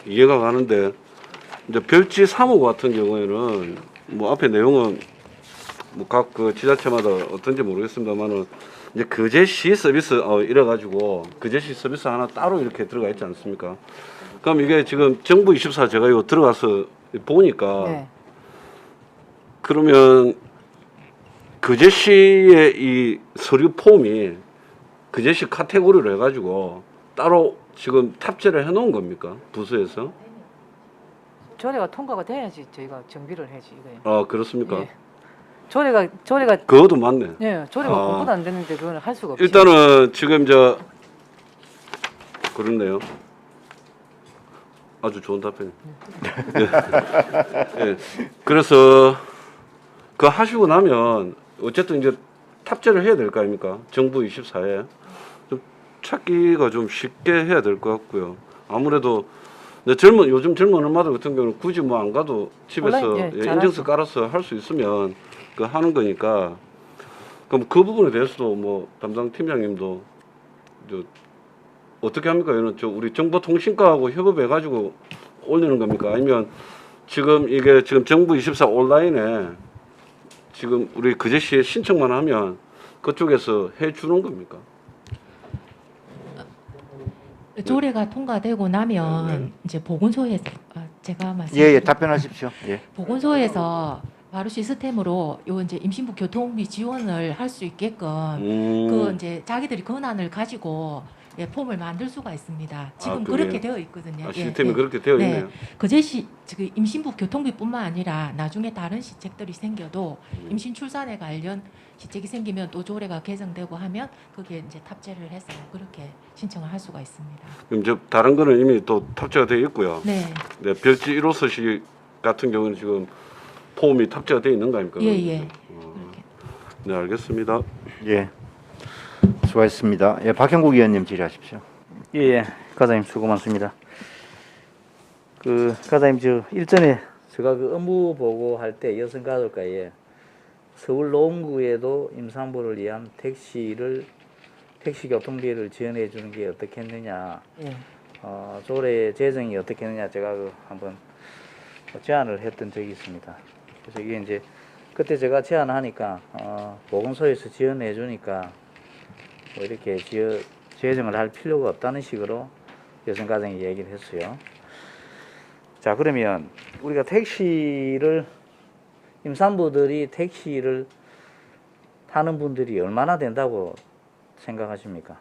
이해가 가는데 이제 별지 3호 같은 경우에는 뭐 앞에 내용은 뭐 각 그 지자체마다 어떤지 모르겠습니다만은 이제 거제시 서비스 이래가지고 거제시 서비스 하나 따로 이렇게 들어가 있지 않습니까? 그럼 이게 지금 정부 24 제가 이거 들어가서 보니까 네. 그러면 거제시의 이 서류 폼이 거제시 카테고리로 해가지고 따로 지금 탑재를 해놓은 겁니까 부서에서? 조례가 통과가 돼야지 저희가 정비를 해지 이거예요. 아 그렇습니까? 예. 조례가 그것도 맞네. 예, 조례가 아. 공부도 안 되는데 그걸 할 수가 없죠. 일단은 지금 그렇네요. 아주 좋은 답변. 예. 그래서 그 하시고 나면 어쨌든 이제 탑재를 해야 될 거 아닙니까? 정부 24에 좀 찾기가 좀 쉽게 해야 될 것 같고요. 아무래도 근데 요즘 젊은 엄마들 같은 경우는 굳이 뭐 안 가도 집에서 온라인, 예, 예, 잘하죠. 인증서 깔아서 할 수 있으면 그 하는 거니까 그럼 그 부분에 대해서도 뭐 담당 팀장님도 저 어떻게 합니까? 이거는 우리 정보통신과하고 협업해 가지고 올리는 겁니까? 아니면 지금 이게 지금 정부 24 온라인에 지금 우리 그제시에 신청만 하면 그쪽에서 해 주는 겁니까? 조례가 통과되고 나면 이제 보건소에서 제가 말씀 예, 답변하십시오. 예. 보건소에서 바로 시스템으로 요 이제 임신부 교통비 지원을 할 수 있게끔 그 이제 자기들이 권한을 가지고 예, 폼을 만들 수가 있습니다. 지금 그래요? 그렇게 되어 있거든요. 아, 예, 시스템이 예. 그렇게 되어 네. 있네요. 그제시 지금 임신부 교통비뿐만 아니라 나중에 다른 시책들이 생겨도 임신 출산에 관련 시책이 생기면 또 조례가 개정되고 하면 그게 이제 탑재를 해서 그렇게 신청을 할 수가 있습니다. 그럼 저 다른 거는 이미 또 탑재가 되어 있고요. 네, 네, 별지 1호서시 같은 경우는 지금 폼이 탑재가 되어 있는 거 아닙니까? 예, 예. 그렇게. 네, 알겠습니다. 예. 수고하셨습니다. 예, 박형국 의원님 질의하십시오. 예, 과장님 수고 많습니다. 과장님 저 일전에 제가 업무 보고할 때 여성가족과에 서울 노원구에도 임산부를 위한 택시 교통비를 지원해 주는 게 어떻겠느냐, 예. 조례 제정이 어떻겠느냐 제가 한번 제안을 했던 적이 있습니다. 그래서 이게 이제 그때 제가 제안하니까 보건소에서 지원해 주니까 뭐 이렇게 재정을 할 필요가 없다는 식으로 여성가정이 얘기를 했어요. 자, 그러면 우리가 임산부들이 택시를 타는 분들이 얼마나 된다고 생각하십니까?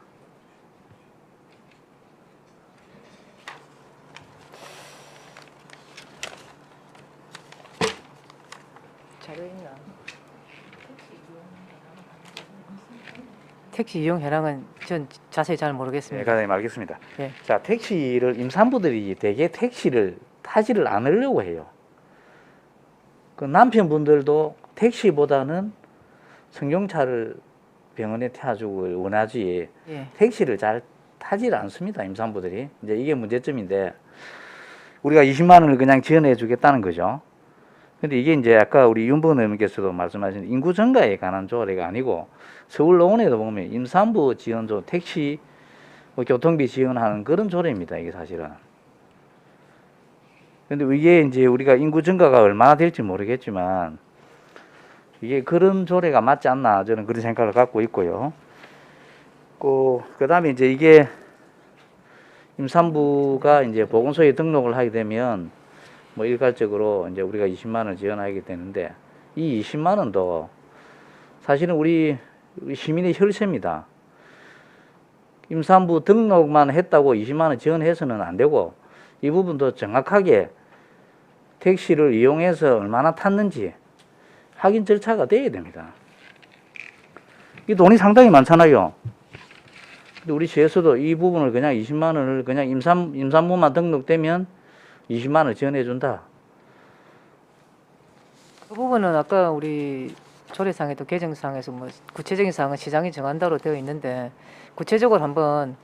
자료 있나? 택시 이용 현황은 전 자세히 잘 네, 모르겠습니다. 과장님 알겠습니다. 예. 자, 임산부들이 대개 택시를 타지를 않으려고 해요. 그 남편분들도 택시보다는 승용차를 병원에 태워주고 원하지 예. 택시를 잘 타지를 않습니다. 임산부들이. 이제 이게 문제점인데 우리가 20만 원을 그냥 지원해 주겠다는 거죠. 근데 이게 이제 아까 우리 윤번 의원님께서도 말씀하신 인구 증가에 관한 조례가 아니고 서울 노원에도 보면 임산부 지원조 택시 교통비 지원하는 그런 조례입니다. 이게 사실은. 근데 이게 이제 우리가 인구 증가가 얼마나 될지 모르겠지만 이게 그런 조례가 맞지 않나 저는 그런 생각을 갖고 있고요. 그다음에 이제 이게 임산부가 이제 보건소에 등록을 하게 되면 뭐 일괄적으로 이제 우리가 20만 원 지원하게 되는데 이 20만 원도 사실은 우리 시민의 혈세입니다. 임산부 등록만 했다고 20만 원 지원해서는 안 되고 이 부분도 정확하게 택시를 이용해서 얼마나 탔는지 확인 절차가 돼야 됩니다. 이 돈이 상당히 많잖아요. 근데 우리 시에서도 이 부분을 그냥 20만 원을 그냥 임산부만 등록되면 20만 원 지원해 준다. 그 부분은 아까 우리 조례상에도 개정상에서 뭐 구체적인 사항은 시장이 정한다로 되어 있는데 구체적으로 한번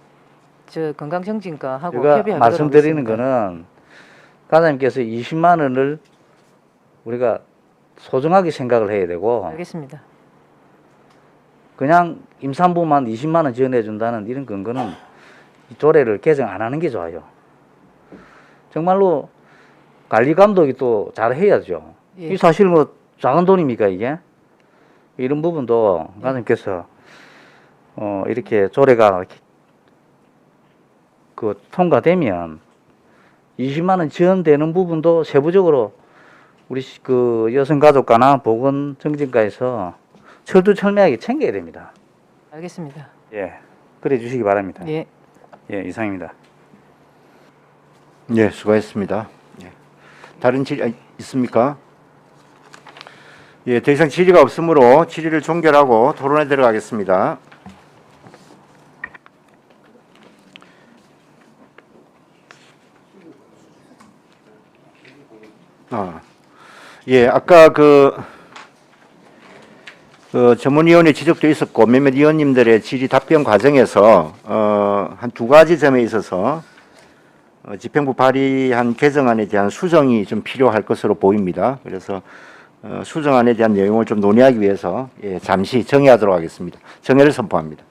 저 건강정진과하고 제가 협의하도록 말씀드리는 하겠습니다. 거는 과장님께서 20만 원을 우리가 소중하게 생각을 해야 되고 알겠습니다. 그냥 임산부만 20만 원 지원해 준다는 이런 근거는 이 조례를 개정 안 하는 게 좋아요. 정말로 관리 감독이 또 잘 해야죠. 예. 이 사실 뭐 작은 돈입니까 이게? 이런 부분도 예. 과장님께서 이렇게 조례가 통과되면 20만 원 지원되는 부분도 세부적으로 우리 그 여성가족과나 보건정진과에서 철두철미하게 챙겨야 됩니다. 알겠습니다. 예, 그래 주시기 바랍니다. 예. 예, 이상입니다. 네, 수고하셨습니다. 예. 다른 질의 있습니까? 예, 더 이상 질의가 없으므로 질의를 종결하고 토론에 들어가겠습니다. 예, 아까 전문위원회 지적도 있었고 몇몇 위원님들의 질의 답변 과정에서 한 두 가지 점에 있어서 집행부 발의한 개정안에 대한 수정이 좀 필요할 것으로 보입니다. 그래서 수정안에 대한 내용을 좀 논의하기 위해서 잠시 정회하도록 하겠습니다. 정회를 선포합니다.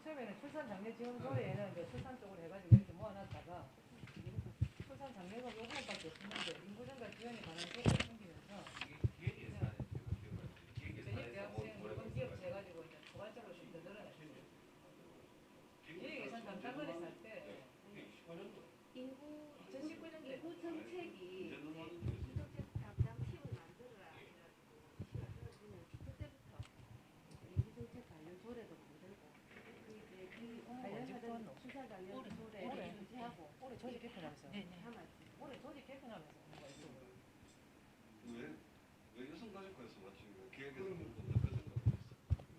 처음에는 출산 장려 지원 조례에는 이제 출산 쪽으로 해가지고 이렇게 모아놨다가 출산 장려가 요번밖에 없는데 인구 증가 지원에 관한 조례가 생기면서 대학생 물건 기업 해가지고 이제 포괄적으로 좀 더 늘어났어요. 이 예산 담당관에 살때 인구 2019년도에 인구 정책이 인구 정책 담당 팀을 만들어라 해가지고 그때부터 인구 정책 관련 조례도 만들고 관련하던 출산 관련 조례를 유지하고 올해 조직 개편하면서 올해 조직 개편하면서 뭔가 있어. 왜 여성가족부에서 마치 기획에서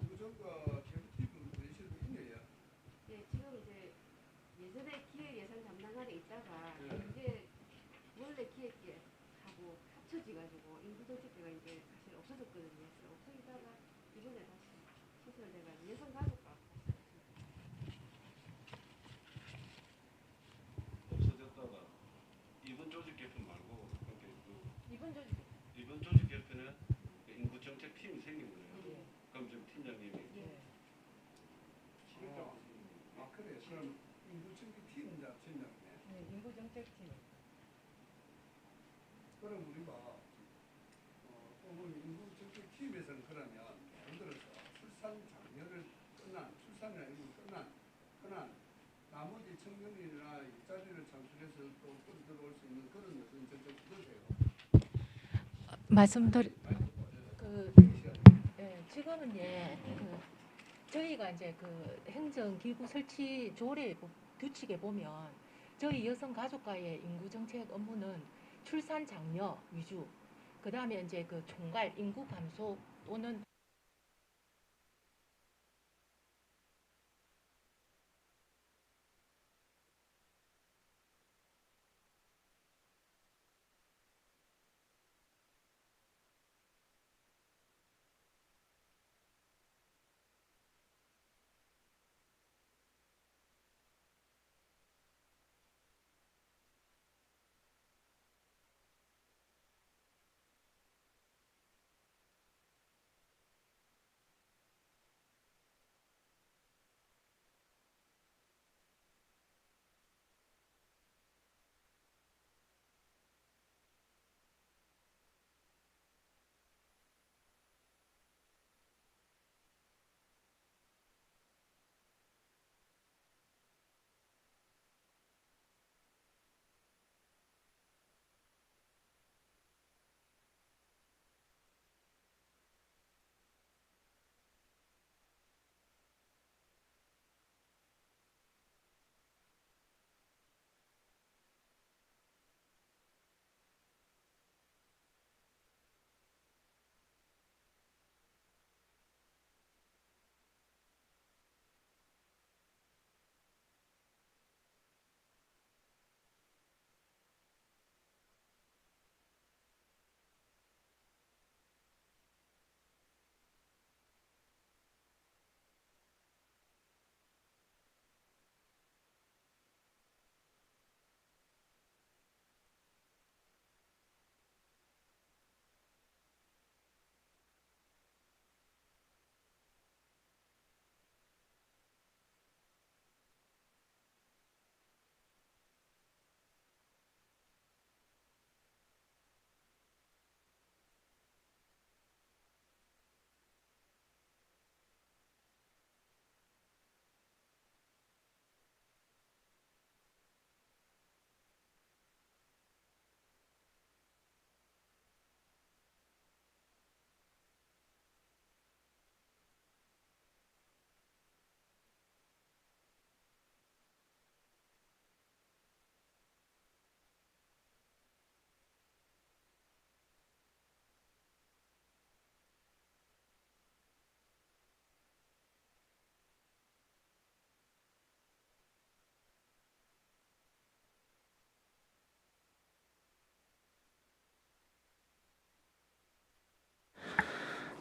인구정가 계획팀은 내실 있네요. 예, 지금 이제 예전에 기획 예산 담당관에 있다가 네. 이제 원래 기획계하고 합쳐지 가지고 인구정책계가 이제 사실 없어졌거든요. 없어지다가 이번에 다시 신설돼가지고 여성가족과 없어졌다가 이번 조직 개편 말고 이렇게 이번 조직 이번 조직 개편은 인구 정책 팀이 생긴 거예요. 그럼 지금 팀장님이 아 그래. 그럼 인구정기 팀자 진행네. 인구 정책팀. 그럼 우리가 오늘 인구정책팀에서는 그러면 예를 들어서 출산 장려를 끝난 출산이나 이런 걸 끝난 나머지 청년이나 일자리를 창출해서 또 끌어들어올 수 있는 그런 어떤 정책 어떠세요? 말씀드리 지금은 저희가 이제 그 행정기구 설치 조례 규칙에 보면 저희 여성가족과의 인구정책 업무는 출산 장려 위주, 그 다음에 이제 그 총괄 인구 감소 또는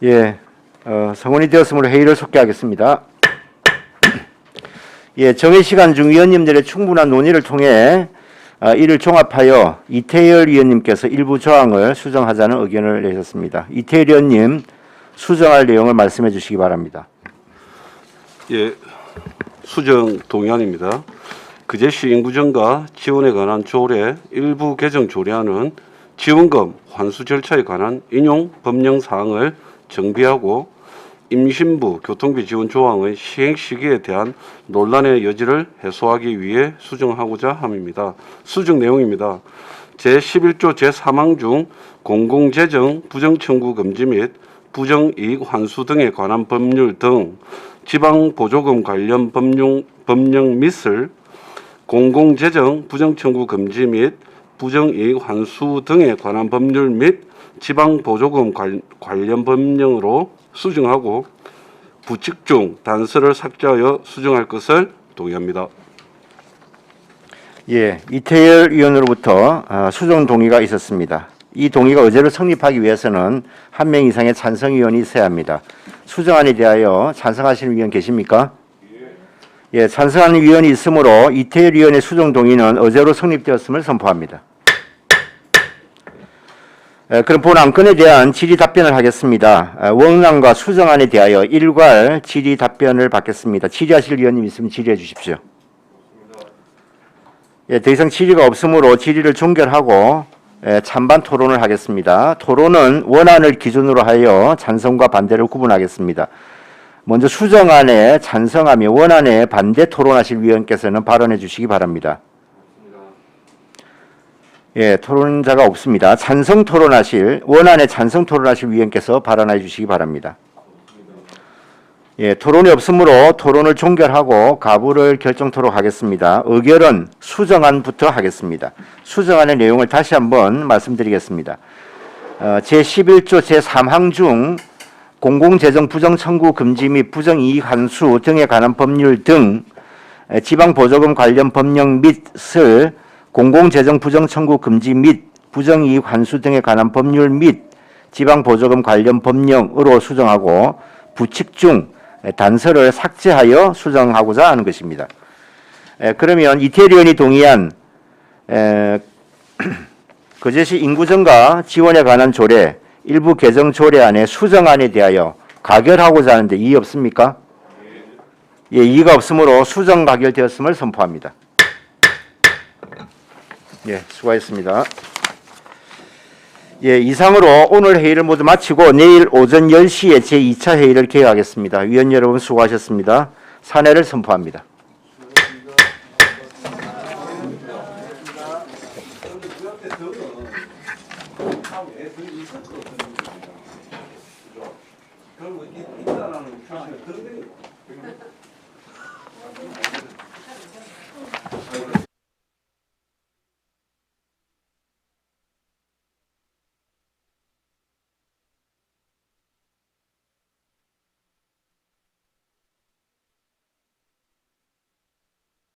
예, 성원이 되었으므로 회의를 속개하겠습니다. 예, 정해 시간 중 위원님들의 충분한 논의를 통해 이를 종합하여 이태열 위원님께서 일부 조항을 수정하자는 의견을 내셨습니다. 이태열 위원님, 수정할 내용을 말씀해 주시기 바랍니다. 예, 수정 동의안입니다. 그제시 인구정가 지원에 관한 조례 일부 개정 조례안은 지원금 환수 절차에 관한 인용 법령 사항을 정비하고 임신부 교통비 지원 조항의 시행 시기에 대한 논란의 여지를 해소하기 위해 수정하고자 함입니다. 수정 내용입니다. 제11조 제3항 중 공공재정 부정청구 금지 및 부정이익 환수 등에 관한 법률 등 지방보조금 관련 법령 및을 공공재정 부정청구 금지 및 부정이익 환수 등에 관한 법률 및 지방보조금 관련 법령으로 수정하고 부칙 중 단서를 삭제하여 수정할 것을 동의합니다. 예, 이태열 위원으로부터 수정 동의가 있었습니다. 이 동의가 의제를 성립하기 위해서는 한 명 이상의 찬성 위원이 있어야 합니다. 수정안에 대하여 찬성하시는 위원 계십니까? 예, 찬성하는 위원이 있으므로 이태열 위원의 수정 동의는 의제로 성립되었음을 선포합니다. 그럼 본 안건에 대한 질의 답변을 하겠습니다. 원안과 수정안에 대하여 일괄 질의 답변을 받겠습니다. 질의하실 위원님 있으면 질의해 주십시오. 예, 더 이상 질의가 없으므로 질의를 종결하고 찬반 토론을 하겠습니다. 토론은 원안을 기준으로 하여 찬성과 반대를 구분하겠습니다. 먼저 수정안에 찬성하며 원안에 반대 토론하실 위원께서는 발언해 주시기 바랍니다. 예, 토론자가 없습니다. 찬성 토론하실, 원안에 찬성 토론하실 위원께서 발언해 주시기 바랍니다. 예, 토론이 없으므로 토론을 종결하고 가부를 결정토록 하겠습니다. 의결은 수정안부터 하겠습니다. 수정안의 내용을 다시 한번 말씀드리겠습니다. 제11조 제3항 중 공공재정 부정청구 금지 및 부정이익 환수 등에 관한 법률 등 지방보조금 관련 법령 및을 공공재정 부정청구 금지 및 부정이익 환수 등에 관한 법률 및 지방보조금 관련 법령으로 수정하고 부칙 중 단서를 삭제하여 수정하고자 하는 것입니다. 그러면 이태리 의원이 동의한 거제시 인구정가 지원에 관한 조례 일부 개정 조례안의 수정안에 대하여 가결하고자 하는데 이의 없습니까? 예, 이의가 없으므로 수정 가결되었음을 선포합니다. 예, 수고하셨습니다. 예, 이상으로 오늘 회의를 모두 마치고 내일 오전 10시에 제2차 회의를 개회하겠습니다. 위원 여러분 수고하셨습니다. 산회를 선포합니다. 그럼 일단은